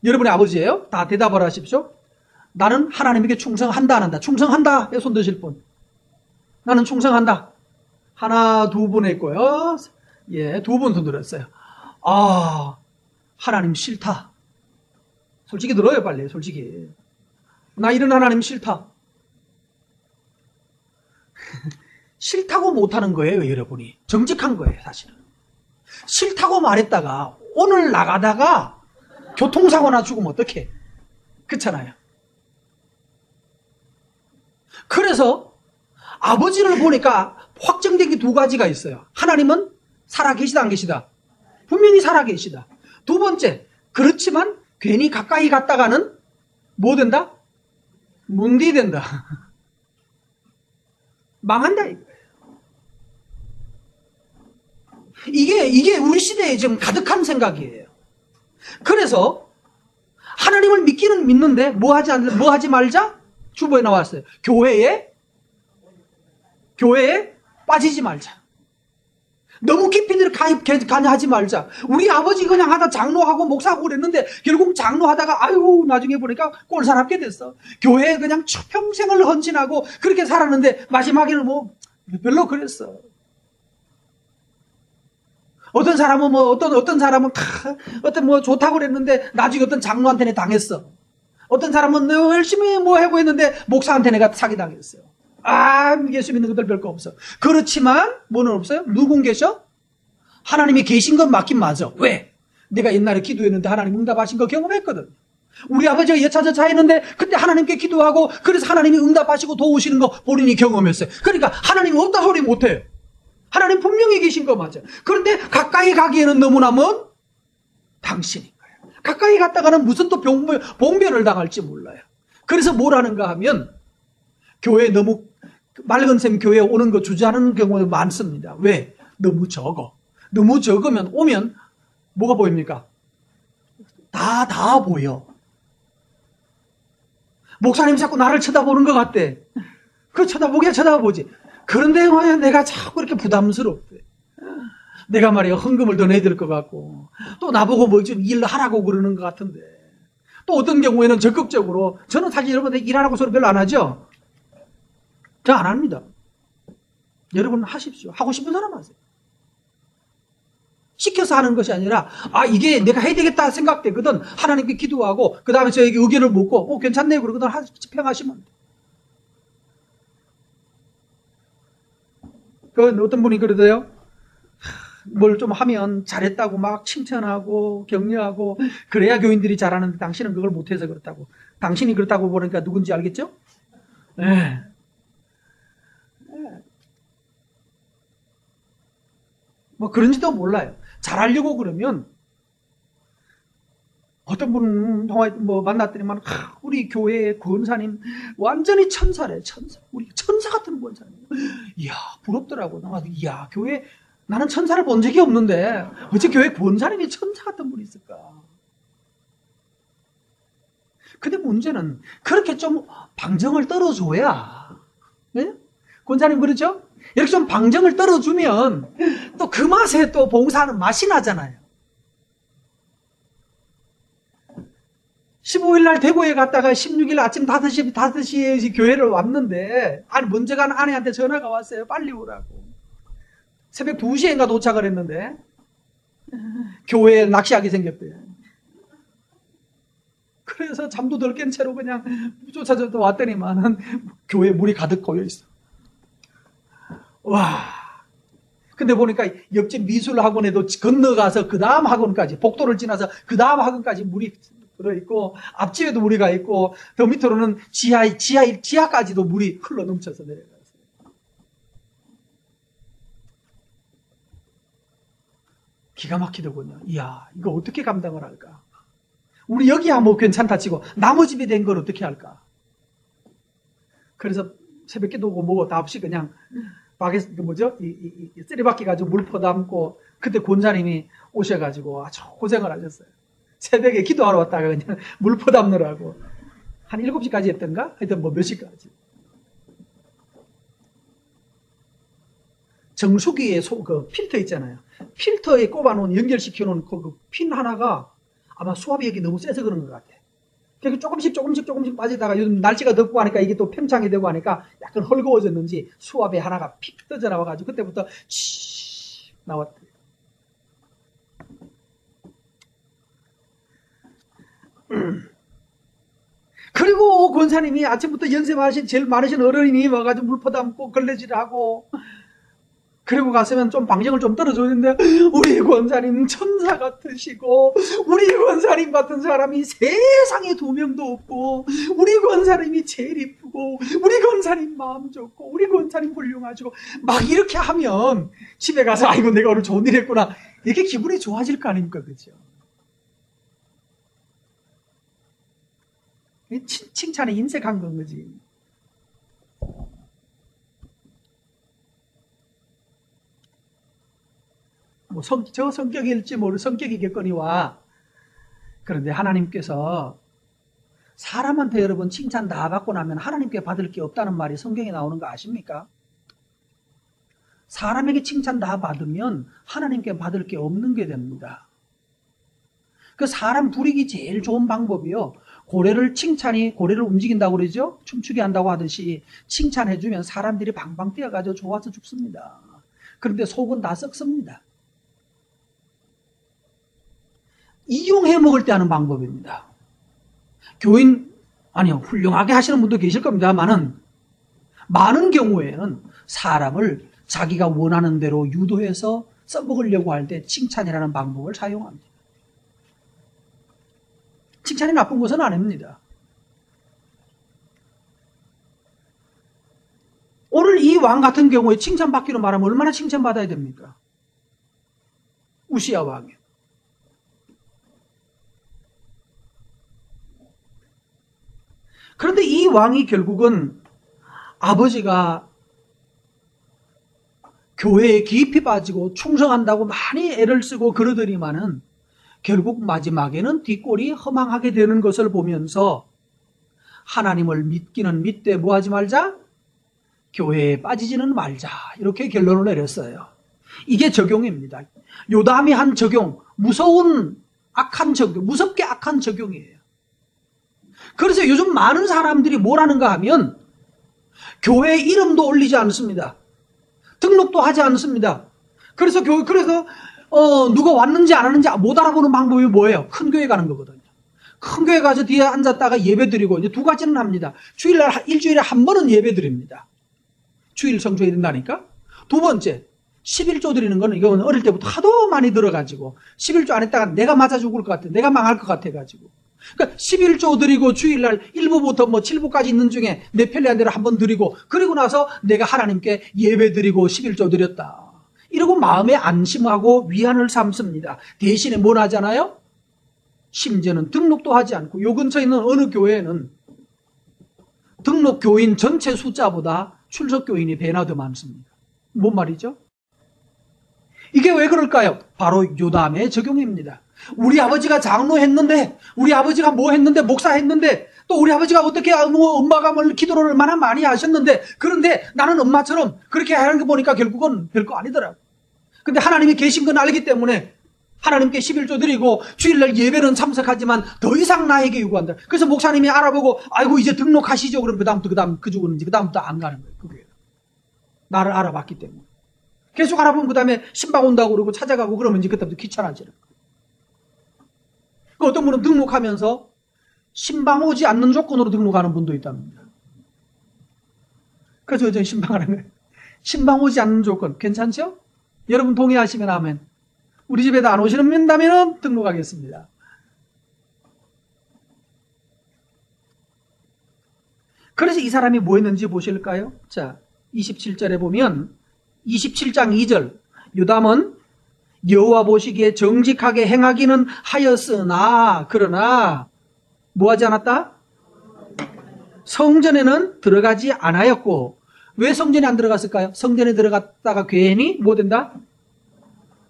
S1: 여러분의 아버지예요? 다 대답을 하십시오. 나는 하나님에게 충성한다 안 한다? 충성한다. 손 드실 분. 나는 충성한다. 하나, 두 분 했고요. 예, 두 분 손 들었어요. 아, 하나님 싫다. 솔직히 들어요, 빨리. 솔직히. 나 이런 하나님 싫다. 싫다고 못하는 거예요, 여러분이. 정직한 거예요, 사실은. 싫다고 말했다가 오늘 나가다가 교통사고나 죽으면 어떡해? 그렇잖아요. 그래서 아버지를 보니까 확정된 게 두 가지가 있어요. 하나님은 살아계시다 안 계시다? 분명히 살아계시다. 두 번째, 그렇지만 괜히 가까이 갔다가는 뭐 된다? 문디 된다. 망한다 이거예요. 이게 우리 시대에 지금 가득한 생각이에요. 그래서 하나님을 믿기는 믿는데 뭐 하지 말자? 주보에 나왔어요. 교회에 빠지지 말자. 너무 깊이 가하지 말자. 우리 아버지 그냥 하다 장로하고 목사하고 그랬는데 결국 장로하다가 아유 나중에 보니까 꼴사납게 됐어. 교회에 그냥 평생을 헌신하고 그렇게 살았는데 마지막에는 뭐 별로 그랬어. 어떤 사람은 어떤 사람은 뭐 좋다고 그랬는데 나중에 어떤 장로한테 당했어. 어떤 사람은 열심히 뭐 하고 했는데 목사한테 내가 사기당했어요. 아, 예수 믿는 것들 별거 없어. 그렇지만 뭐는 없어요? 누군 계셔? 하나님이 계신 건 맞긴 맞아. 왜? 내가 옛날에 기도했는데 하나님 응답하신 거 경험했거든. 우리 아버지가 여차저차 했는데 그때 하나님께 기도하고 그래서 하나님이 응답하시고 도우시는 거 본인이 경험했어요. 그러니까 하나님 없다 소리 못해요. 하나님 분명히 계신 거 맞아요. 그런데 가까이 가기에는 너무나 먼 당신인 거예요. 가까이 갔다가는 무슨 또 봉변을 당할지 몰라요. 그래서 뭐라는가 하면 교회에 너무 맑은 샘 교회에 오는 거 주저하는 경우가 많습니다. 왜? 너무 적어. 너무 적으면 오면 뭐가 보입니까? 다 보여. 목사님 자꾸 나를 쳐다보는 것 같대. 그 쳐다보지. 그런데 내가 자꾸 이렇게 부담스럽대. 내가 말이야 헌금을 더 내야 될 것 같고 또 나보고 뭐 좀 일 하라고 그러는 것 같은데 또 어떤 경우에는 적극적으로 저는 사실 여러분들 일하라고 소리 별로 안 하죠. 저 안 합니다. 여러분 하십시오. 하고 싶은 사람 하세요. 시켜서 하는 것이 아니라 이게 내가 해야 되겠다 생각되거든. 하나님께 기도하고 그 다음에 저에게 의견을 묻고 괜찮네요 그러거든. 집행하시면 돼요. 어떤 분이 그러대요. 뭘 좀 하면 잘했다고 막 칭찬하고 격려하고 그래야 교인들이 잘하는데 당신은 그걸 못해서 그렇다고. 당신이 그렇다고 보니까 누군지 알겠죠? 네. 뭐 그런지도 몰라요. 잘하려고 그러면 어떤 분 뭐 만났더니만 우리 교회 권사님 완전히 천사래. 천사. 우리 천사 같은 권사님. 이야 부럽더라고. 이야 교회 나는 천사를 본 적이 없는데 어째 교회 권사님이 천사 같은 분이 있을까. 근데 문제는 그렇게 좀 방정을 떨어줘야 네? 권사님 그렇죠? 이렇게 좀 방정을 떨어주면 또 그 맛에 또 봉사하는 맛이 나잖아요. 15일 날 대구에 갔다가 16일 아침 5시에 교회를 왔는데 먼저 간 아내한테 전화가 왔어요. 빨리 오라고. 새벽 2시인가 도착을 했는데 교회에 낚시하게 생겼대요. 그래서 잠도 덜 깬 채로 그냥 쫓아져 왔더니만은 교회 물이 가득 고여 있어. 와. 근데 보니까 옆집 미술학원에도 건너가서 그 다음 학원까지, 복도를 지나서 그 다음 학원까지 물이 들어있고, 앞집에도 물이 가 있고, 더 밑으로는 지하까지도 물이 흘러 넘쳐서 내려갔어요. 기가 막히더군요. 이야, 이거 어떻게 감당을 할까? 우리 여기야 뭐 괜찮다 치고, 나무 집이 된 걸 어떻게 할까? 그래서 새벽기도 오고 뭐고 다 없이 그냥, 박에, 쓰리바퀴 가지고 물 퍼담고, 그때 권사님이 오셔가지고 아주 고생을 하셨어요. 새벽에 기도하러 왔다가 그냥 물 퍼담느라고. 한 7시까지 했던가? 하여튼 뭐 몇 시까지. 정수기에 그 필터 있잖아요. 필터에 꼽아놓은, 연결시켜놓은 그 핀 하나가 아마 수압이 여기 너무 세서 그런 것 같아. 그래서 조금씩 빠지다가 요즘 날씨가 덥고 하니까 이게 또 팽창이 되고 하니까 약간 헐거워졌는지 수압에 하나가 픽 떠져 나와가지고 그때부터 치 나왔대요. 그리고 권사님이 아침부터 연습하신 제일 많으신 어른이 와가지고 물 퍼담고 걸레질을 하고, 그리고 갔으면 좀 방정을 좀 떨어줬는데, 우리 권사님 천사 같으시고, 우리 권사님 같은 사람이 세상에 2명도 없고, 우리 권사님이 제일 이쁘고, 우리 권사님 마음 좋고, 우리 권사님 훌륭하시고, 막 이렇게 하면 집에 가서 아이고 내가 오늘 좋은 일 했구나, 이렇게 기분이 좋아질 거 아닙니까? 그죠? 칭찬에 인색한 건 거지. 뭐 저 성격일지 모를 성격이겠거니와, 그런데 하나님께서 사람한테 여러분 칭찬 다 받고 나면 하나님께 받을 게 없다는 말이 성경에 나오는 거 아십니까? 사람에게 칭찬 다 받으면 하나님께 받을 게 없는 게 됩니다. 그 사람 부리기 제일 좋은 방법이요, 고래를 움직인다고 그러죠? 춤추게 한다고 하듯이 칭찬해주면 사람들이 방방 뛰어가지고 좋아서 죽습니다. 그런데 속은 다 썩습니다. 이용해 먹을 때 하는 방법입니다. 훌륭하게 하시는 분도 계실 겁니다만은, 많은 경우에는 사람을 자기가 원하는 대로 유도해서 써먹으려고 할 때 칭찬이라는 방법을 사용합니다. 칭찬이 나쁜 것은 아닙니다. 오늘 이 왕 같은 경우에 칭찬받기로 말하면 얼마나 칭찬받아야 됩니까? 우시야 왕이. 그런데 이 왕이 결국은 아버지가 교회에 깊이 빠지고 충성한다고 많이 애를 쓰고 그러더니만은 결국 마지막에는 뒷골이 허망하게 되는 것을 보면서 하나님을 믿기는 믿되 뭐하지 말자? 교회에 빠지지는 말자. 이렇게 결론을 내렸어요. 이게 적용입니다. 요담이 한 적용, 무섭게 악한 적용이에요. 그래서 요즘 많은 사람들이 뭘 하는가 하면 교회 이름도 올리지 않습니다. 등록도 하지 않습니다. 그래서 누가 왔는지 안 왔는지 못 알아보는 방법이 뭐예요? 큰 교회 가는 거거든요. 큰 교회 가서 뒤에 앉았다가 예배 드리고, 이제 두 가지는 합니다. 일주일에 한 번은 예배 드립니다. 주일 성수해야 된다니까. 두 번째, 11조 드리는 거는, 이건 어릴 때부터 하도 많이 들어가지고 11조 안 했다가 내가 맞아 죽을 것 같아, 내가 망할 것 같아가지고, 그러니까 11조 드리고 주일날 1부부터 7부까지 있는 중에 내 편리한 대로 한 번 드리고, 그리고 나서 내가 하나님께 예배 드리고 11조 드렸다, 이러고 마음에 안심하고 위안을 삼습니다. 대신에 뭘 하잖아요? 심지어는 등록도 하지 않고, 요 근처에 있는 어느 교회는 등록 교인 전체 숫자보다 출석 교인이 배나 더 많습니다. 뭔 말이죠? 이게 왜 그럴까요? 바로 요담의 적용입니다. 우리 아버지가 장로했는데, 우리 아버지가 뭐 했는데, 목사했는데, 또 우리 아버지가 어떻게 엄마가 기도를 얼마나 많이 하셨는데, 그런데 나는 엄마처럼 그렇게 하는 거 보니까 결국은 별거 아니더라고. 근데 하나님이 계신 건 알기 때문에 하나님께 11조 드리고 주일날 예배는 참석하지만 더 이상 나에게 요구한다. 그래서 목사님이 알아보고, 아이고 이제 등록하시죠. 그럼 그다음부터 안 가는 거예요. 그게 나를 알아봤기 때문에. 계속 알아보면 그 다음에 신방 온다고 그러고 찾아가고 그러면 이제 그때부터 귀찮아지는 거예요. 어떤 분은 등록하면서 신방 오지 않는 조건으로 등록하는 분도 있답니다. 그래서 저 신방하는 거예요. 신방 오지 않는 조건 괜찮죠? 여러분 동의하시면 아멘. 우리 집에도 안 오시는다면 등록하겠습니다. 그래서 이 사람이 뭐 했는지 보실까요? 자, 27절에 보면 27장 2절 요담은 여호와 보시기에 정직하게 행하기는 하였으나 그러나 뭐 하지 않았다? 성전에는 들어가지 않았고 왜 성전에 안 들어갔을까요? 성전에 들어갔다가 괜히 뭐 된다?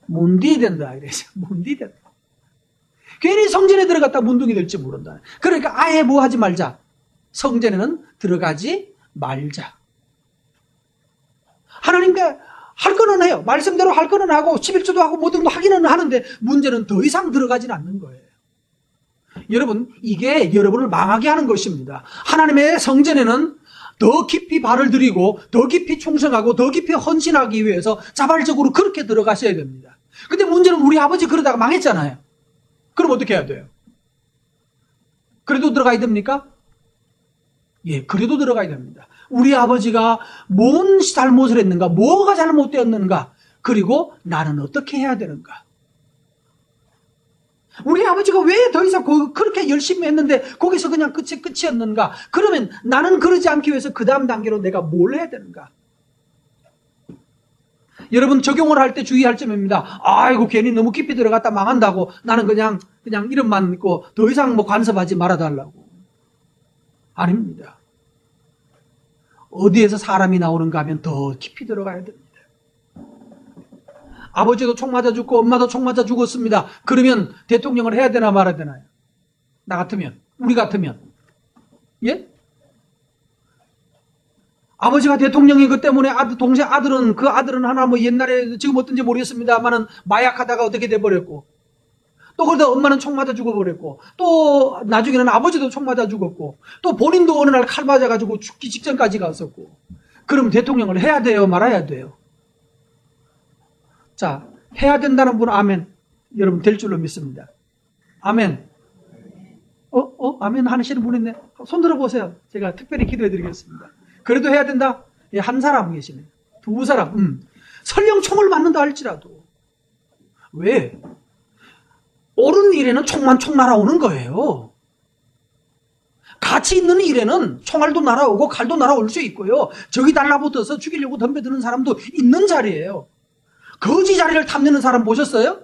S1: 문둥이 된다. 이래서 문둥이 된다. 괜히 성전에 들어갔다 문둥이 될지 모른다. 그러니까 아예 뭐 하지 말자. 성전에는 들어가지 말자. 하나님께 할 거는 해요. 말씀대로 할 거는 하고 11조도 하고 뭐든 하기는 하는데 문제는 더 이상 들어가진 않는 거예요. 여러분 이게 여러분을 망하게 하는 것입니다. 하나님의 성전에는 더 깊이 발을 들이고 더 깊이 충성하고 더 깊이 헌신하기 위해서 자발적으로 그렇게 들어가셔야 됩니다. 근데 문제는 우리 아버지 그러다가 망했잖아요. 그럼 어떻게 해야 돼요? 그래도 들어가야 됩니까? 예, 그래도 들어가야 됩니다. 우리 아버지가 뭔 잘못을 했는가, 뭐가 잘못되었는가, 그리고 나는 어떻게 해야 되는가. 우리 아버지가 왜 더 이상 그렇게 열심히 했는데 거기서 그냥 끝이었는가? 그러면 나는 그러지 않기 위해서 그 다음 단계로 내가 뭘 해야 되는가? 여러분 적용을 할 때 주의할 점입니다. 아이고 괜히 너무 깊이 들어갔다 망한다고 나는 그냥 이름만 믿고 더 이상 뭐 간섭하지 말아달라고. 아닙니다. 어디에서 사람이 나오는가 하면 더 깊이 들어가야 됩니다. 아버지도 총 맞아 죽고 엄마도 총 맞아 죽었습니다. 그러면 대통령을 해야 되나 말아야 되나요? 나 같으면, 우리 같으면. 예? 아버지가 대통령이기 때문에 그 아들은 하나 뭐 옛날에 지금 어떤지 모르겠습니다만은 마약하다가 어떻게 돼버렸고 또 그러다 엄마는 총 맞아 죽어버렸고 또 나중에는 아버지도 총 맞아 죽었고 또 본인도 어느 날 칼 맞아가지고 죽기 직전까지 갔었고 그럼 대통령을 해야 돼요? 말아야 돼요? 자, 해야 된다는 분은 아멘. 여러분 될 줄로 믿습니다. 아멘. 아멘 하시는 분 있네. 손 들어보세요. 제가 특별히 기도해 드리겠습니다. 그래도 해야 된다? 예, 한 사람 계시네. 두 사람. 설령 총을 맞는다 할지라도. 왜? 옳은 일에는 총만 총 날아오는 거예요. 가치 있는 일에는 총알도 날아오고 칼도 날아올 수 있고요. 적이 달라붙어서 죽이려고 덤벼드는 사람도 있는 자리예요. 거지 자리를 탐내는 사람 보셨어요?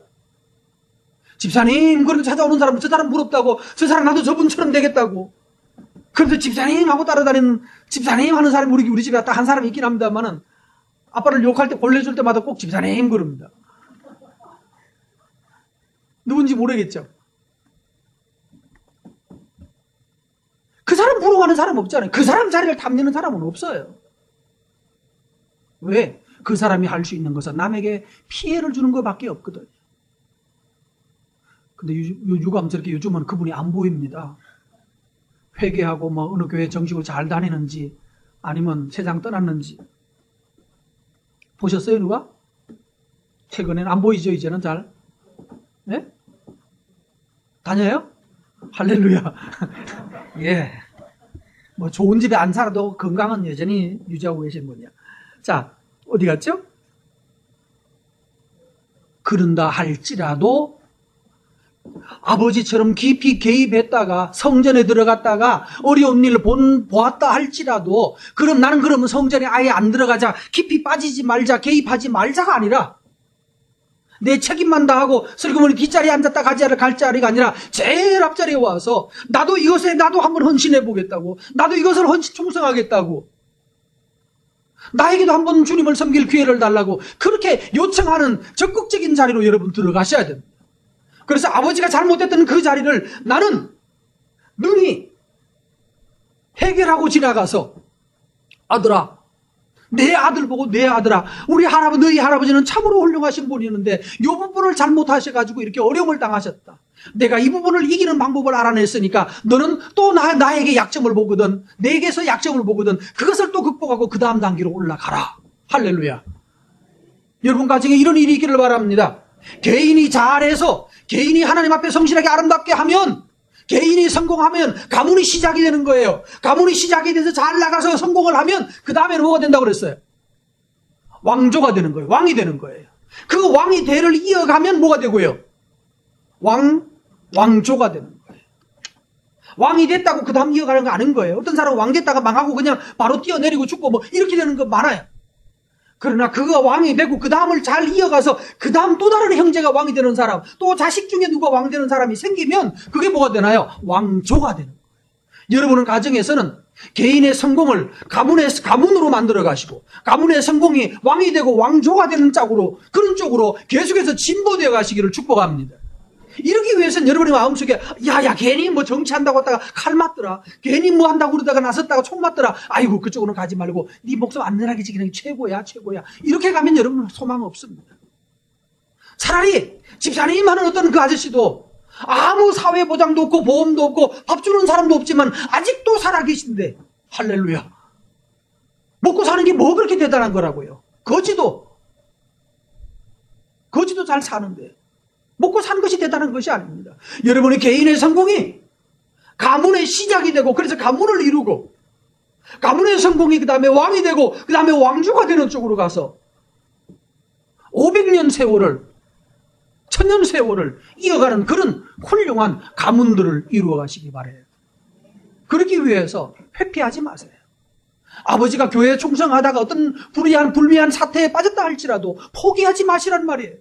S1: 집사님 그런데 찾아오는 사람 저 사람 부럽다고 저 사람 나도 저분처럼 되겠다고 그런데 집사님 하고 따라다니는 집사님 하는 사람이 우리 집에 딱 한 사람이 있긴 합니다만은 아빠를 욕할 때 골래줄 때마다 꼭 집사님 그럽니다. 누군지 모르겠죠. 그 사람 부러워하는 사람 없잖아요. 그 사람 자리를 탐내는 사람은 없어요. 왜? 그 사람이 할 수 있는 것은 남에게 피해를 주는 것밖에 없거든요. 근데 유감스럽게 요즘은 그분이 안 보입니다. 회개하고 뭐 어느 교회 정식으로 잘 다니는지 아니면 세상 떠났는지 보셨어요 누가? 최근에는 안 보이죠 이제는 잘? 네? 다녀요? 할렐루야. 예. 뭐 좋은 집에 안 살아도 건강은 여전히 유지하고 계신 분이야. 자, 어디 갔죠? 그런다 할지라도 아버지처럼 깊이 개입했다가 성전에 들어갔다가 어려운 일을 보았다 할지라도 그럼 나는 그러면 성전에 아예 안 들어가자 깊이 빠지지 말자 개입하지 말자가 아니라 내 책임만 다하고 슬그머니 뒷자리에 앉았다 갈 자리가 아니라 제일 앞자리에 와서 나도 이것에 나도 한번 헌신해 보겠다고 나도 이것을 헌신 충성하겠다고 나에게도 한번 주님을 섬길 기회를 달라고 그렇게 요청하는 적극적인 자리로 여러분 들어가셔야 됩니다. 그래서 아버지가 잘못했던 그 자리를 나는 능히 해결하고 지나가서 아들아 내 아들 보고 내 아들아 우리 할아버지 너희 할아버지는 참으로 훌륭하신 분이었는데 이 부분을 잘못하셔가지고 이렇게 어려움을 당하셨다. 내가 이 부분을 이기는 방법을 알아냈으니까 너는 또 나에게 약점을 보거든 내게서 약점을 보거든 그것을 또 극복하고 그 다음 단계로 올라가라. 할렐루야. 여러분 가정에 이런 일이 있기를 바랍니다. 개인이 잘해서 개인이 하나님 앞에 성실하게 아름답게 하면 개인이 성공하면 가문이 시작이 되는 거예요. 가문이 시작이 돼서 잘 나가서 성공을 하면 그 다음에는 뭐가 된다고 그랬어요? 왕조가 되는 거예요. 왕이 되는 거예요. 그 왕이 대를 이어가면 뭐가 되고요? 왕조가 되는 거예요. 왕이 됐다고 그 다음 이어가는 거 아닌 거예요. 어떤 사람은 왕 됐다가 망하고 그냥 바로 뛰어내리고 죽고 뭐 이렇게 되는 거 많아요. 그러나 그가 왕이 되고 그 다음을 잘 이어가서 그 다음 또 다른 형제가 왕이 되는 사람, 또 자식 중에 누가 왕 되는 사람이 생기면 그게 뭐가 되나요? 왕조가 되는 거예요. 여러분은 가정에서는 개인의 성공을 가문으로 만들어 가시고 가문의 성공이 왕이 되고 왕조가 되는 짝으로 그런 쪽으로 계속해서 진보되어 가시기를 축복합니다. 이러기 위해서는 여러분의 마음속에 야야 괜히 뭐 정치한다고 했다가 칼 맞더라, 괜히 뭐 한다고 그러다가 나섰다가 총 맞더라, 아이고 그쪽으로 가지 말고 네 목숨 안전하게 지키는 게 최고야 이렇게 가면 여러분 소망 없습니다. 차라리 집사님 하는 어떤 그 아저씨도 아무 사회보장도 없고 보험도 없고 밥 주는 사람도 없지만 아직도 살아계신데 할렐루야, 먹고 사는 게 뭐 그렇게 대단한 거라고요. 거지도 잘 사는데 먹고 사는 것이 대단한 것이 아닙니다. 여러분의 개인의 성공이 가문의 시작이 되고 그래서 가문을 이루고 가문의 성공이 그 다음에 왕이 되고 그 다음에 왕조가 되는 쪽으로 가서 500년 세월을 1000년 세월을 이어가는 그런 훌륭한 가문들을 이루어 가시기 바라요. 그렇기 위해서 회피하지 마세요. 아버지가 교회에 충성하다가 어떤 불미한 사태에 빠졌다 할지라도 포기하지 마시란 말이에요.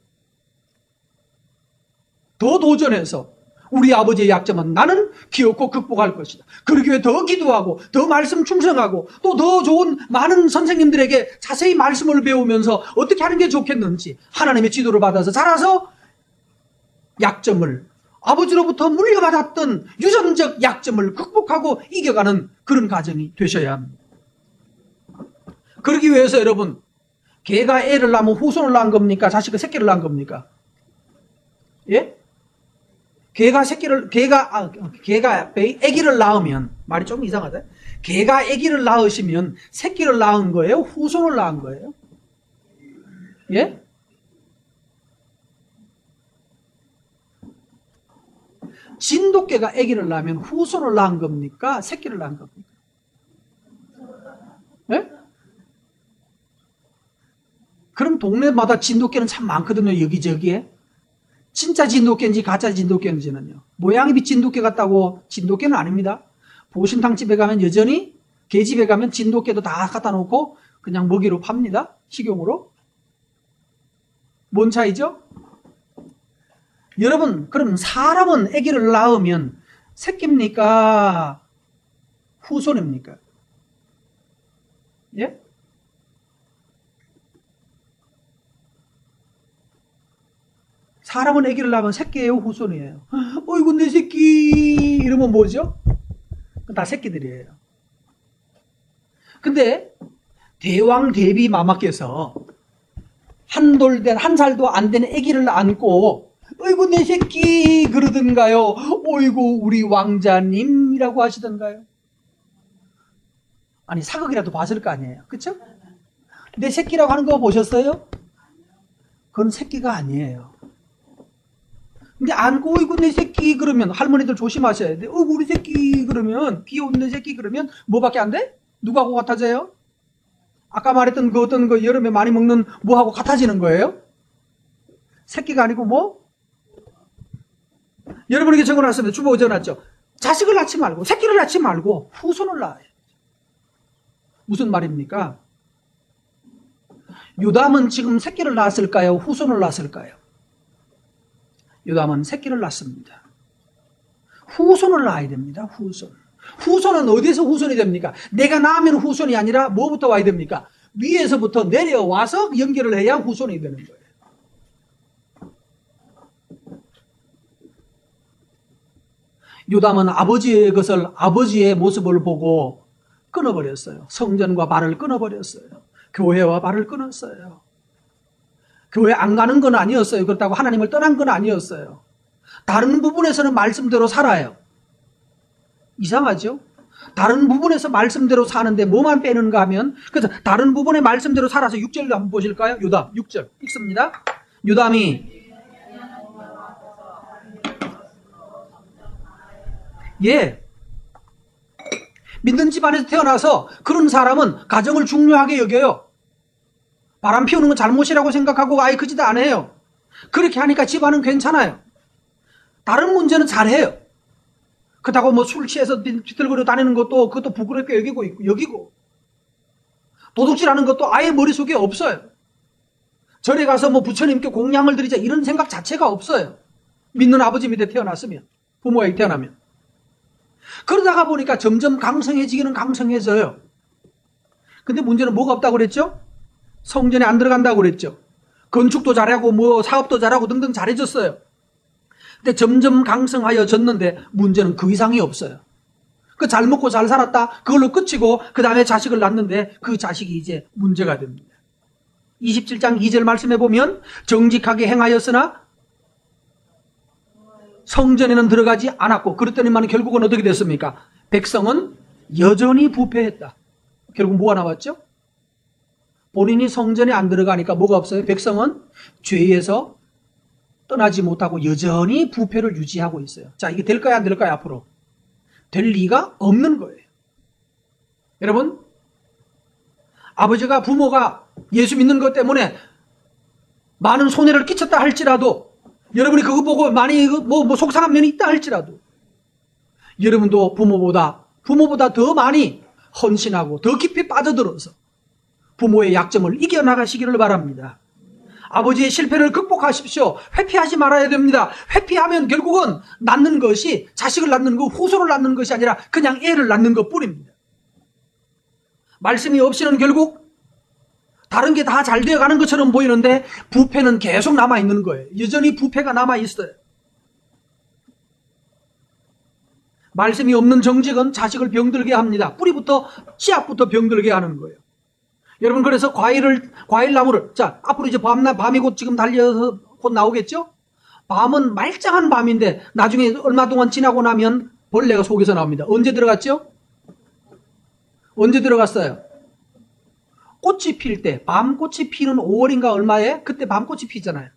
S1: 더 도전해서 우리 아버지의 약점은 나는 기어코 극복할 것이다. 그러기 위해 더 기도하고 더 말씀 충성하고 또 더 좋은 많은 선생님들에게 자세히 말씀을 배우면서 어떻게 하는 게 좋겠는지 하나님의 지도를 받아서 자라서 약점을 아버지로부터 물려받았던 유전적 약점을 극복하고 이겨가는 그런 가정이 되셔야 합니다. 그러기 위해서 여러분, 개가 애를 낳으면 후손을 낳은 겁니까? 자식을 새끼를 낳은 겁니까? 예? 개가 아기를 낳으면, 말이 좀 이상하다. 개가 아기를 낳으시면 새끼를 낳은 거예요? 후손을 낳은 거예요? 예? 진돗개가 아기를 낳으면 후손을 낳은 겁니까? 새끼를 낳은 겁니까? 예? 그럼 동네마다 진돗개는 참 많거든요, 여기저기에. 진짜 진돗개인지 가짜 진돗개인지는요. 모양이 진돗개 같다고 진돗개는 아닙니다. 보신탕집에 가면 여전히 개집에 가면 진돗개도 다 갖다 놓고 그냥 먹이로 팝니다. 식용으로. 뭔 차이죠? 여러분, 그럼 사람은 아기를 낳으면 새끼입니까? 후손입니까? 예? 사람은 아기를 낳으면 새끼예요, 후손이에요? 어이구 내 새끼 이러면 뭐죠? 다 새끼들이에요. 근데 대왕 대비 마마께서 한 살도 안 된 아기를 안고 어이구 내 새끼 그러던가요? 어이구 우리 왕자님이라고 하시던가요? 아니 사극이라도 봤을 거 아니에요, 그쵸? 내 새끼라고 하는 거 보셨어요? 그건 새끼가 아니에요. 근데 안고 어이구 내 새끼 그러면 할머니들 조심하셔야 돼. 어이구 우리 새끼 그러면 귀여운 내 새끼 그러면 뭐밖에 안 돼? 누구하고 같아져요? 아까 말했던 그 어떤 그 여름에 많이 먹는 뭐하고 같아지는 거예요? 새끼가 아니고 뭐? 여러분에게 적어놨습니다. 주보에 적어놨죠. 자식을 낳지 말고 새끼를 낳지 말고 후손을 낳아요. 무슨 말입니까? 요담은 지금 새끼를 낳았을까요? 후손을 낳았을까요? 요담은 새끼를 낳습니다. 후손을 낳아야 됩니다. 후손은 어디에서 후손이 됩니까? 내가 낳으면 후손이 아니라 뭐부터 와야 됩니까? 위에서부터 내려와서 연결을 해야 후손이 되는 거예요. 요담은 아버지의 모습을 보고 끊어버렸어요. 성전과 발을 끊어버렸어요. 교회와 발을 끊었어요. 교회 안 가는 건 아니었어요. 그렇다고 하나님을 떠난 건 아니었어요. 다른 부분에서는 말씀대로 살아요. 이상하죠? 다른 부분에서 말씀대로 사는데 뭐만 빼는가 하면, 그래서 다른 부분의 말씀대로 살아서 6절도 한번 보실까요? 요담 6절 읽습니다. 요담이 예. 믿는 집안에서 태어나서 그런 사람은 가정을 중요하게 여겨요. 바람 피우는 건 잘못이라고 생각하고 아예 그 짓 안 해요. 그렇게 하니까 집안은 괜찮아요. 다른 문제는 잘해요. 그렇다고 뭐 술 취해서 비틀거려 다니는 것도 그것도 부끄럽게 여기고 도둑질하는 것도 아예 머릿속에 없어요. 절에 가서 뭐 부처님께 공양을 드리자 이런 생각 자체가 없어요. 믿는 아버지 밑에 태어났으면, 부모에게 태어나면. 그러다가 보니까 점점 강성해지기는 강성해져요. 근데 문제는 뭐가 없다고 그랬죠? 성전에 안 들어간다고 그랬죠. 건축도 잘하고 뭐 사업도 잘하고 등등 잘해졌어요. 근데 점점 강성하여졌는데 문제는 그 이상이 없어요. 그 잘 먹고 잘 살았다 그걸로 끝이고 그 다음에 자식을 낳는데 그 자식이 이제 문제가 됩니다. 27장 2절 말씀해 보면 정직하게 행하였으나 성전에는 들어가지 않았고 그랬더니만 결국은 어떻게 됐습니까? 백성은 여전히 부패했다. 결국 뭐가 나왔죠? 본인이 성전에 안 들어가니까 뭐가 없어요? 백성은 죄에서 떠나지 못하고 여전히 부패를 유지하고 있어요. 자, 이게 될까요? 안 될까요? 앞으로? 될 리가 없는 거예요. 여러분, 아버지가 부모가 예수 믿는 것 때문에 많은 손해를 끼쳤다 할지라도 여러분이 그거 보고 많이 뭐 속상한 면이 있다 할지라도 여러분도 부모보다 더 많이 헌신하고 더 깊이 빠져들어서 부모의 약점을 이겨나가시기를 바랍니다. 아버지의 실패를 극복하십시오. 회피하지 말아야 됩니다. 회피하면 결국은 낳는 것이 자식을 낳는 거, 후손을 낳는 것이 아니라 그냥 애를 낳는 것뿐입니다. 말씀이 없이는 결국 다른 게 다 잘 되어가는 것처럼 보이는데 부패는 계속 남아있는 거예요. 여전히 부패가 남아있어요. 말씀이 없는 정직은 자식을 병들게 합니다. 뿌리부터 씨앗부터 병들게 하는 거예요. 여러분, 그래서 과일나무를, 자, 앞으로 이제 밤이 곧 지금 달려서 곧 나오겠죠? 밤은 말짱한 밤인데 나중에 얼마 동안 지나고 나면 벌레가 속에서 나옵니다. 언제 들어갔죠? 언제 들어갔어요? 꽃이 필 때, 밤꽃이 피는 5월인가 얼마에? 그때 밤꽃이 피잖아요.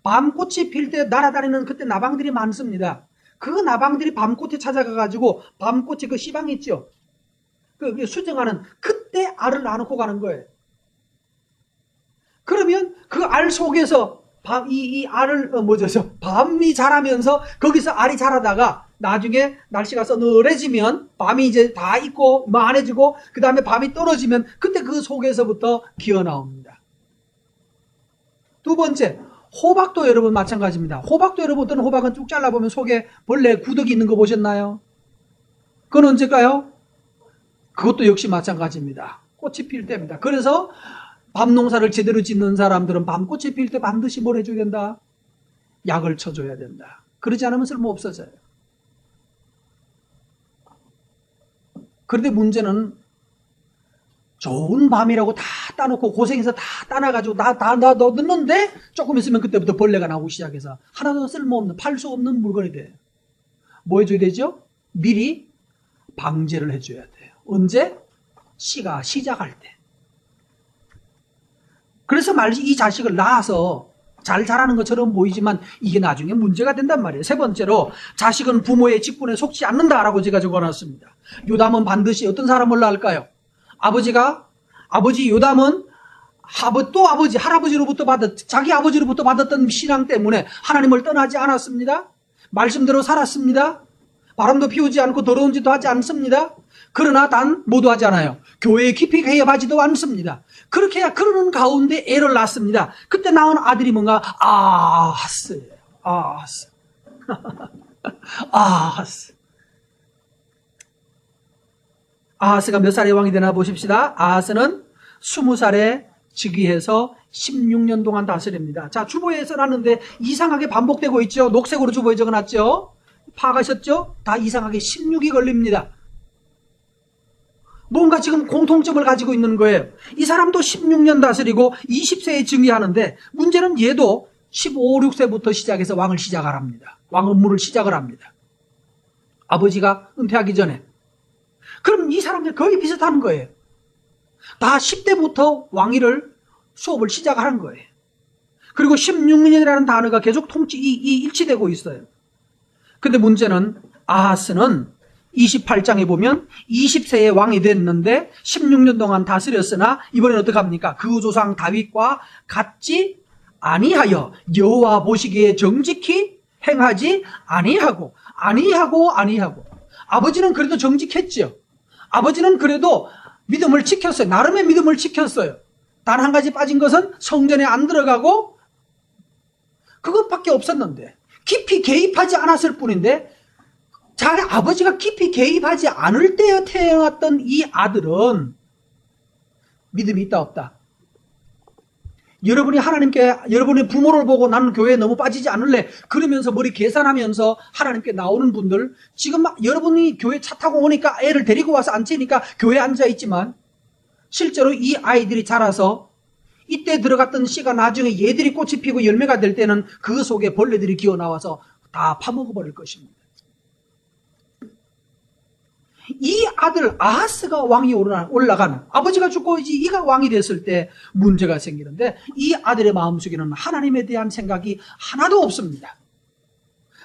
S1: 밤꽃이 필 때 날아다니는 그때 나방들이 많습니다. 그 나방들이 밤꽃에 찾아가가지고 밤꽃에 그 씨방 있죠? 그 수정하는 그때 알을 낳아놓고 가는 거예요. 그러면 그 알 속에서 이 알을 밤이 자라면서 거기서 알이 자라다가 나중에 날씨가 서늘해지면 밤이 이제 다 있고 만해지고 그 다음에 밤이 떨어지면 그때 그 속에서부터 기어 나옵니다. 두 번째, 호박도 여러분 마찬가지입니다. 호박도 여러분 어떤 호박은 쭉 잘라보면 속에 벌레 구더기 있는 거 보셨나요? 그건 언제일까요? 그것도 역시 마찬가지입니다. 꽃이 필 때입니다. 그래서 밤 농사를 제대로 짓는 사람들은 밤꽃이 필 때 반드시 뭘 해줘야 된다? 약을 쳐줘야 된다. 그러지 않으면 쓸모없어져요. 그런데 문제는 좋은 밤이라고 다 따놓고 고생해서 다 따놔가지고 다 넣었는데 조금 있으면 그때부터 벌레가 나오기 시작해서 하나도 쓸모없는 팔 수 없는 물건이 돼요. 뭐 해줘야 되죠? 미리 방제를 해줘야 돼요. 언제? 씨가 시작할 때. 그래서 이 자식을 낳아서 잘 자라는 것처럼 보이지만 이게 나중에 문제가 된단 말이에요. 세 번째로 자식은 부모의 직분에 속지 않는다라고 제가 적어놨습니다. 요담은 반드시 어떤 사람을 낳을까요? 아버지 요담은 할아버지로부터 자기 아버지로부터 받았던 신앙 때문에 하나님을 떠나지 않았습니다. 말씀대로 살았습니다. 바람도 피우지 않고 더러운 짓도 하지 않습니다. 그러나 단 모두 하지 않아요. 교회에 깊이 개입하지도 않습니다. 그렇게 그러는 가운데 애를 낳습니다. 그때 낳은 아들이 뭔가 아하스예요. 아하스. 아하스. 아하스가 몇 살의 왕이 되나 보십시다. 아하스는 20살에 즉위해서 16년 동안 다스립니다. 자, 주보에 써놨는데 이상하게 반복되고 있죠. 녹색으로 주보에 적어놨죠. 파악하셨죠? 다 이상하게 16이 걸립니다. 뭔가 지금 공통점을 가지고 있는 거예요. 이 사람도 16년 다스리고 20세에 즉위하는데 문제는 얘도 15, 16세부터 시작해서 왕을 시작하랍니다. 왕 업무를 시작을 합니다. 아버지가 은퇴하기 전에. 그럼 이 사람들 거의 비슷한 거예요. 다 10대부터 왕위를 수업을 시작하는 거예요. 그리고 16년이라는 단어가 계속 일치되고 있어요. 근데 문제는 아하스는 28장에 보면 20세에 왕이 됐는데 16년 동안 다스렸으나 이번에는 어떻게 합니까? 그 조상 다윗과 같지 아니하여 여호와 보시기에 정직히 행하지 아니하고. 아버지는 그래도 정직했죠. 아버지는 그래도 믿음을 지켰어요. 나름의 믿음을 지켰어요. 단 한 가지 빠진 것은 성전에 안 들어가고 그것밖에 없었는데 깊이 개입하지 않았을 뿐인데 아버지가 깊이 개입하지 않을 때에 태어났던 이 아들은 믿음이 있다 없다. 여러분의 부모를 보고 나는 교회에 너무 빠지지 않을래 그러면서 머리 계산하면서 하나님께 나오는 분들 지금 막 여러분이 교회 차 타고 오니까 애를 데리고 와서 앉히니까 교회에 앉아있지만 실제로 이 아이들이 자라서 이때 들어갔던 씨가 나중에 얘들이 꽃이 피고 열매가 될 때는 그 속에 벌레들이 기어나와서 다 파먹어버릴 것입니다. 이 아들 아하스가 왕이 올라가는 아버지가 죽고 이제 이가 왕이 됐을 때 문제가 생기는데 이 아들의 마음속에는 하나님에 대한 생각이 하나도 없습니다.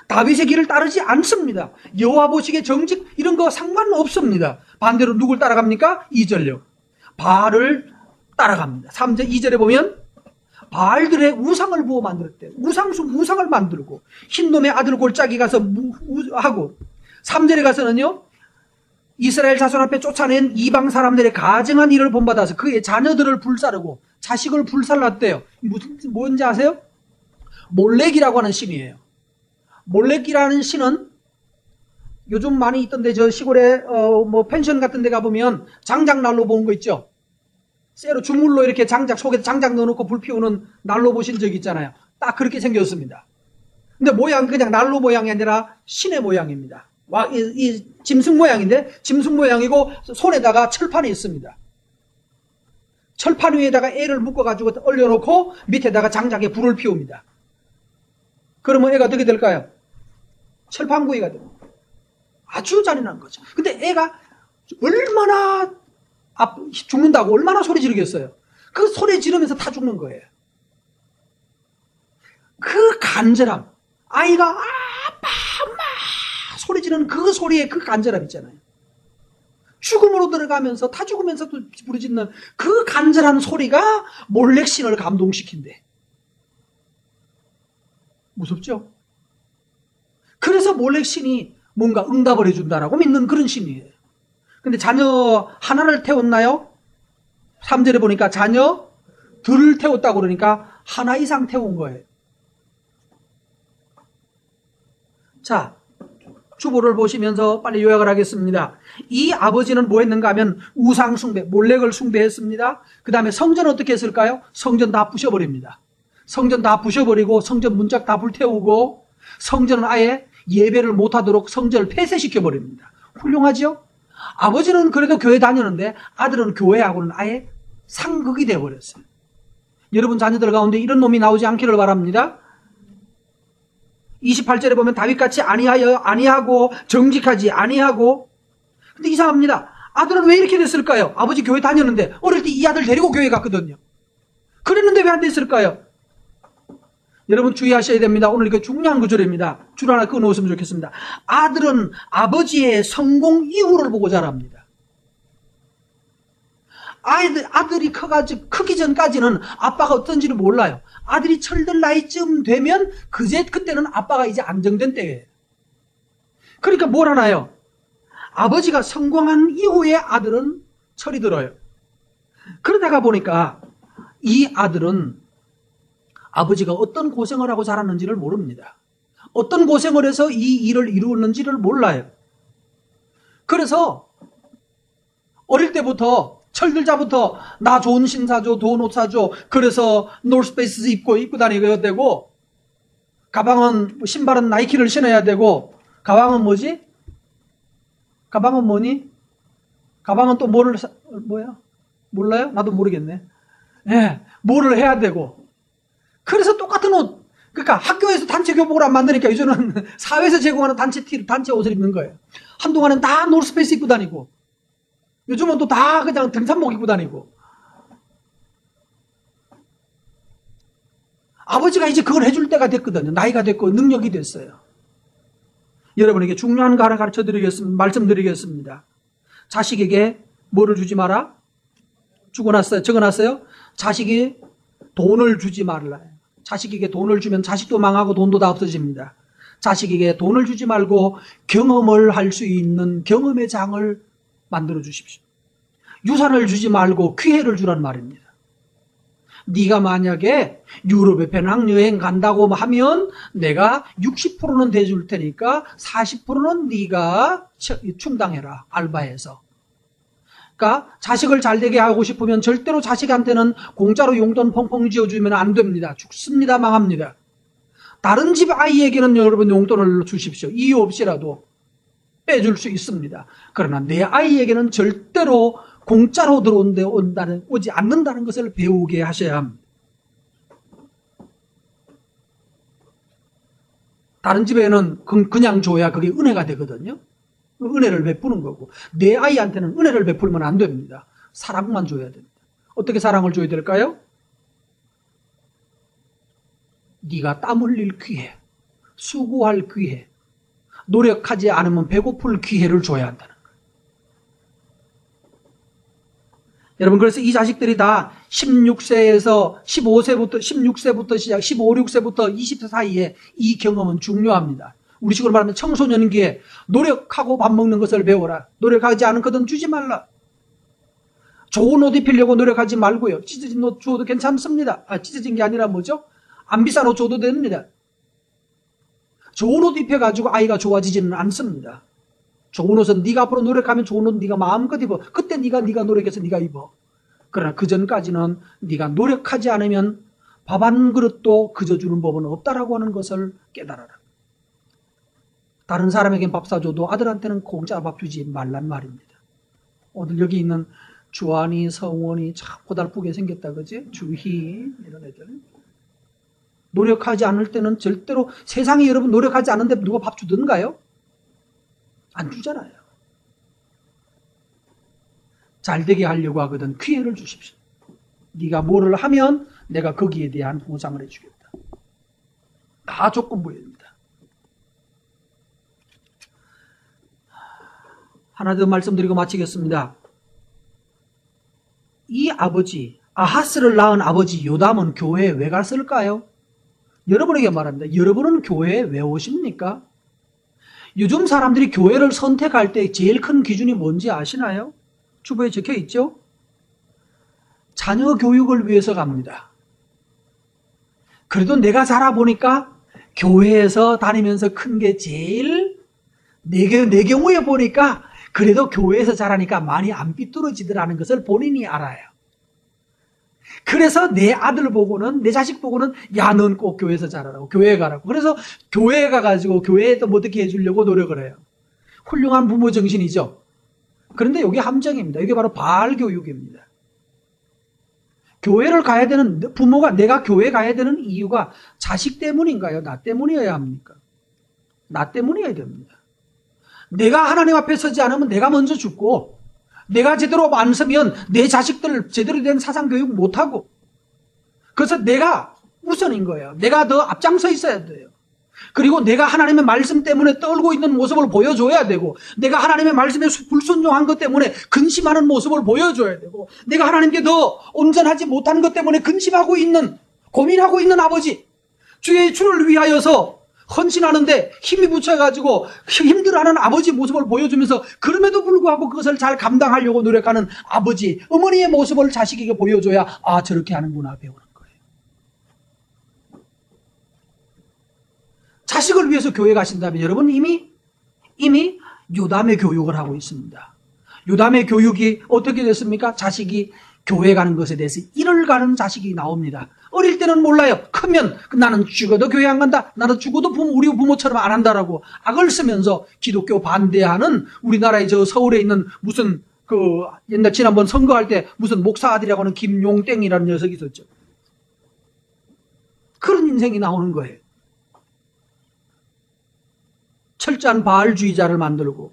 S1: 다윗의 길을 따르지 않습니다. 여호와 보시기에 정직 이런 거 상관없습니다. 반대로 누굴 따라갑니까? 2절요. 바알을 따라갑니다. 3절 2절에 보면 바알들의 우상을 부어 만들었대요. 우상을 만들고 흰놈의 아들 골짜기 가서 하고 3절에 가서는요. 이스라엘 자손 앞에 쫓아낸 이방 사람들의 가증한 일을 본받아서 그의 자녀들을 불사르고 자식을 불살랐대요. 뭔지 아세요? 몰렉이라고 하는 신이에요. 몰렉이라는 신은 요즘 많이 있던데 저 시골에 펜션 같은 데 가보면 장작 난로 보는 거 있죠? 쇠로 주물로 이렇게 속에 장작 넣어놓고 불 피우는 난로 보신 적 있잖아요. 딱 그렇게 생겼습니다. 근데 모양 그냥 난로 모양이 아니라 신의 모양입니다. 이 짐승 모양인데 짐승 모양이고 손에다가 철판이 있습니다. 철판 위에다가 애를 묶어가지고 올려놓고 밑에다가 장작에 불을 피웁니다. 그러면 애가 어떻게 될까요? 철판구이가 됩니다. 아주 잔인한 거죠. 근데 애가 얼마나 죽는다고 얼마나 소리 지르겠어요. 그 소리 지르면서 다 죽는 거예요. 그 간절함, 아이가 아빠 엄마 소리 지르는 그 소리에 그 간절함 있잖아요. 죽음으로 들어가면서 다 죽으면서도 부르짖는 그 간절한 소리가 몰렉신을 감동시킨대. 무섭죠? 그래서 몰렉신이 뭔가 응답을 해준다라고 믿는 그런 신이에요. 근데 자녀 하나를 태웠나요? 3절에 보니까 자녀 둘을 태웠다고 그러니까 하나 이상 태운 거예요. 자, 주보를 보시면서 빨리 요약을 하겠습니다. 이 아버지는 뭐 했는가 하면 우상 숭배, 몰렉을 숭배했습니다. 그 다음에 성전 어떻게 했을까요? 성전 다 부셔버립니다. 성전 다 부셔버리고 성전 문짝 다 불태우고 성전은 아예 예배를 못하도록 성전을 폐쇄시켜버립니다. 훌륭하죠? 아버지는 그래도 교회 다니는데 아들은 교회하고는 아예 상극이 되어버렸어요. 여러분 자녀들 가운데 이런 놈이 나오지 않기를 바랍니다. 28절에 보면 다윗같이 아니하고 정직하지 아니하고. 근데 이상합니다. 아들은 왜 이렇게 됐을까요? 아버지 교회 다녔는데 어릴 때 이 아들 데리고 교회 갔거든요. 그랬는데 왜 안 됐을까요? 여러분 주의하셔야 됩니다. 오늘 이거 중요한 구절입니다. 줄 하나 끊어놓으시면 좋겠습니다. 아들은 아버지의 성공 이후를 보고 자랍니다. 아들이 크기 전까지는 아빠가 어떤지를 몰라요. 아들이 철들 나이쯤 되면 그때는 아빠가 이제 안정된 때예요. 그러니까 뭘 하나요? 아버지가 성공한 이후에 아들은 철이 들어요. 그러다가 보니까 이 아들은 아버지가 어떤 고생을 하고 자랐는지를 모릅니다. 어떤 고생을 해서 이 일을 이루었는지를 몰라요. 그래서 어릴 때부터 철들자부터 나 좋은 신 사줘, 좋은 옷 사줘. 그래서 노스페이스 입고 다니게 되고 가방은 신발은 나이키를 신어야 되고 가방은 뭐지? 가방은 뭐니? 가방은 또 뭐야? 몰라요? 나도 모르겠네. 예, 뭐를 해야 되고. 그래서 똑같은 옷. 그러니까 학교에서 단체 교복을 안 만드니까 요즘은 사회에서 제공하는 단체 옷을 입는 거예요. 한동안은 다 노스페이스 입고 다니고. 요즘은 또 다 그냥 등산복 입고 다니고. 아버지가 이제 그걸 해줄 때가 됐거든요. 나이가 됐고 능력이 됐어요. 여러분에게 중요한 거 하나 가르쳐 드리겠습니다. 말씀드리겠습니다. 자식에게 뭐를 주지 마라? 적어놨어요? 자식이 돈을 주지 말라. 자식에게 돈을 주면 자식도 망하고 돈도 다 없어집니다. 자식에게 돈을 주지 말고 경험을 할 수 있는 경험의 장을 만들어 주십시오. 유산을 주지 말고 기회를 주란 말입니다. 네가 만약에 유럽에 배낭여행 간다고 하면 내가 60%는 대줄 테니까 40%는 네가 충당해라. 알바해서. 그러니까 자식을 잘되게 하고 싶으면 절대로 자식한테는 공짜로 용돈 펑펑 지어주면 안 됩니다. 죽습니다. 망합니다. 다른 집 아이에게는 여러분 용돈을 주십시오. 이유 없이라도 빼줄 수 있습니다. 그러나 내 아이에게는 절대로 공짜로 오지 않는다는 것을 배우게 하셔야 합니다. 다른 집에는 그냥 줘야 그게 은혜가 되거든요. 은혜를 베푸는 거고 내 아이한테는 은혜를 베풀면 안 됩니다. 사랑만 줘야 됩니다. 어떻게 사랑을 줘야 될까요? 네가 땀 흘릴 기회, 수고할 기회, 노력하지 않으면 배고플 기회를 줘야 한다는 거예요. 여러분 그래서 이 자식들이 다 16세에서 16세부터 시작 15, 16세부터 20세 사이에 이 경험은 중요합니다. 우리 식으로 말하면 청소년기에 노력하고 밥 먹는 것을 배워라. 노력하지 않은 것은 주지 말라. 좋은 옷 입히려고 노력하지 말고요. 찢어진 옷 줘도 괜찮습니다. 찢어진 게 아니라 뭐죠? 안 비싼 옷 줘도 됩니다. 좋은 옷 입혀가지고 아이가 좋아지지는 않습니다. 좋은 옷은 네가 앞으로 노력하면 좋은 옷 네가 마음껏 입어. 그때 네가 노력해서 네가 입어. 그러나 그 전까지는 네가 노력하지 않으면 밥 한 그릇도 그저 주는 법은 없다라고 하는 것을 깨달아라. 다른 사람에겐 밥 사줘도 아들한테는 공짜 밥 주지 말란 말입니다. 오늘 여기 있는 주한이, 성원이 참 고달프게 생겼다, 그지? 주희 이런 애들. 노력하지 않을 때는 절대로 세상에 여러분 노력하지 않는데 누가 밥 주던가요? 안 주잖아요. 잘되게 하려고 하거든 기회를 주십시오. 네가 뭐를 하면 내가 거기에 대한 보상을 해주겠다. 다 조건부입니다. 하나 더 말씀드리고 마치겠습니다. 이 아버지, 아하스를 낳은 아버지 요담은 교회에 왜 갔을까요? 여러분에게 말합니다. 여러분은 교회에 왜 오십니까? 요즘 사람들이 교회를 선택할 때 제일 큰 기준이 뭔지 아시나요? 주보에 적혀 있죠? 자녀 교육을 위해서 갑니다. 그래도 내가 자라보니까 교회에서 다니면서 큰 게 제일 내 경우에 보니까 그래도 교회에서 자라니까 많이 안 삐뚤어지더라는 것을 본인이 알아요. 그래서 내 아들 보고는 내 자식 보고는 야, 넌 꼭 교회에서 자라라고 교회에 가라고. 그래서 교회에 가가지고 교회에도 뭐 어떻게 해주려고 노력을 해요. 훌륭한 부모 정신이죠. 그런데 이게 함정입니다. 이게 바로 바알 교육입니다. 교회를 가야 되는 부모가 내가 교회 가야 되는 이유가 자식 때문인가요? 나 때문이어야 합니까? 나 때문이어야 됩니다. 내가 하나님 앞에 서지 않으면 내가 먼저 죽고 내가 제대로 안 서면 내 자식들 제대로 된 사상교육 못하고 그래서 내가 우선인 거예요. 내가 더 앞장서 있어야 돼요. 그리고 내가 하나님의 말씀 때문에 떨고 있는 모습을 보여줘야 되고 내가 하나님의 말씀에 불순종한 것 때문에 근심하는 모습을 보여줘야 되고 내가 하나님께 더 온전하지 못한 것 때문에 근심하고 있는 고민하고 있는 아버지 주를 위하여서 헌신하는데 힘이 붙여가지고 힘들어하는 아버지 모습을 보여주면서 그럼에도 불구하고 그것을 잘 감당하려고 노력하는 아버지, 어머니의 모습을 자식에게 보여줘야 아 저렇게 하는구나 배우는 거예요. 자식을 위해서 교회 가신다면 여러분 이미 요담의 교육을 하고 있습니다. 요담의 교육이 어떻게 됐습니까? 자식이 교회 가는 것에 대해서 일을 가는 자식이 나옵니다. 어릴 때는 몰라요. 크면 나는 죽어도 교회 안 간다. 나는 죽어도 우리 부모처럼 안 한다라고 악을 쓰면서 기독교 반대하는 우리나라의 저 서울에 있는 무슨 옛날 지난번 선거할 때 무슨 목사 아들이라고 하는 김용땡이라는 녀석이 있었죠. 그런 인생이 나오는 거예요. 철저한 바알주의자를 만들고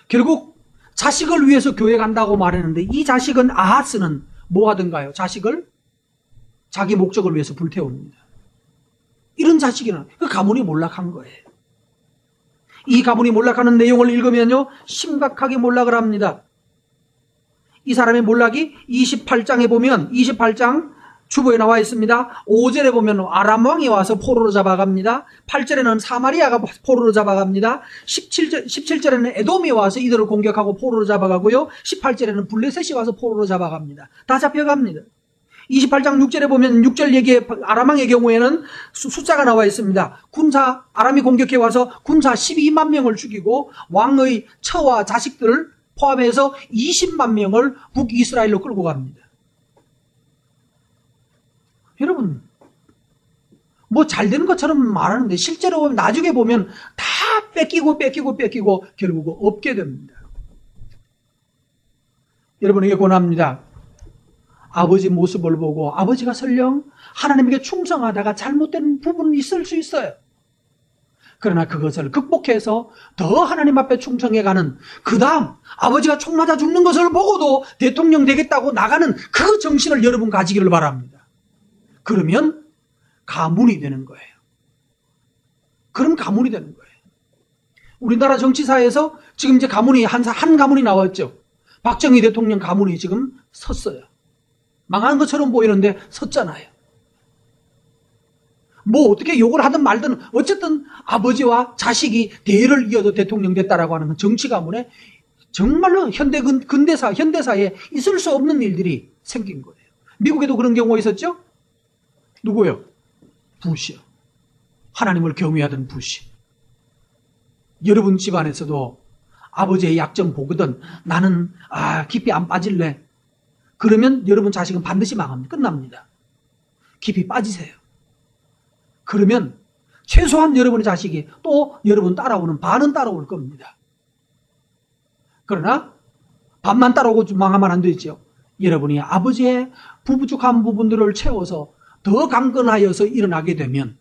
S1: 결국 자식을 위해서 교회 간다고 말했는데 이 자식은 아하스는 뭐 하던가요? 자식을 자기 목적을 위해서 불태웁니다. 이런 자식이는 그 가문이 몰락한 거예요. 이 가문이 몰락하는 내용을 읽으면요, 심각하게 몰락을 합니다. 이 사람의 몰락이 28장에 보면, 28장 주보에 나와 있습니다. 5절에 보면 아람 왕이 와서 포로로 잡아갑니다. 8절에는 사마리아가 포로로 잡아갑니다. 17절에는 에돔이 와서 이들을 공격하고 포로로 잡아가고요. 18절에는 블레셋이 와서 포로로 잡아갑니다. 다 잡혀갑니다. 28장 6절에 보면 6절 얘기에 아람 왕의 경우에는 숫자가 나와 있습니다. 군사, 아람이 공격해 와서 군사 12만 명을 죽이고 왕의 처와 자식들을 포함해서 20만 명을 북이스라엘로 끌고 갑니다. 여러분, 뭐 잘 되는 것처럼 말하는데 실제로 보면 나중에 보면 다 뺏기고 결국 없게 됩니다. 여러분에게 권합니다. 아버지 모습을 보고 아버지가 설령 하나님에게 충성하다가 잘못된 부분이 있을 수 있어요. 그러나 그것을 극복해서 더 하나님 앞에 충성해가는, 그 다음 아버지가 총 맞아 죽는 것을 보고도 대통령 되겠다고 나가는 그 정신을 여러분 가지기를 바랍니다. 그러면 가문이 되는 거예요. 그럼 가문이 되는 거예요. 우리나라 정치사에서 지금 이제 가문이 한 가문이 나왔죠. 박정희 대통령 가문이 지금 섰어요. 망한 것처럼 보이는데 섰잖아요. 뭐 어떻게 욕을 하든 말든 어쨌든 아버지와 자식이 대를 이어서 대통령 됐다라고 하는 정치 가문에 정말로 현대사에 있을 수 없는 일들이 생긴 거예요. 미국에도 그런 경우가 있었죠? 누구요? 부시요. 하나님을 경외하던 부시. 여러분 집안에서도 아버지의 약점 보거든 나는 깊이 안 빠질래. 그러면 여러분 자식은 반드시 망합니다. 끝납니다. 깊이 빠지세요. 그러면 최소한 여러분의 자식이 또 여러분 따라오는 반은 따라올 겁니다. 그러나 반만 따라오고 망하면 안 되죠. 여러분이 아버지의 부족한 부분들을 채워서 더 강건하여서 일어나게 되면,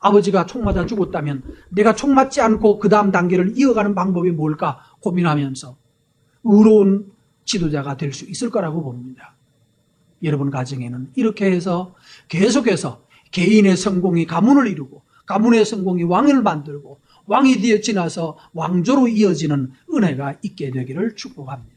S1: 아버지가 총 맞아 죽었다면 내가 총 맞지 않고 그 다음 단계를 이어가는 방법이 뭘까 고민하면서 의로운 지도자가 될 수 있을 거라고 봅니다. 여러분 가정에는 이렇게 해서 계속해서 개인의 성공이 가문을 이루고 가문의 성공이 왕을 만들고 왕이 되어 지나서 왕조로 이어지는 은혜가 있게 되기를 축복합니다.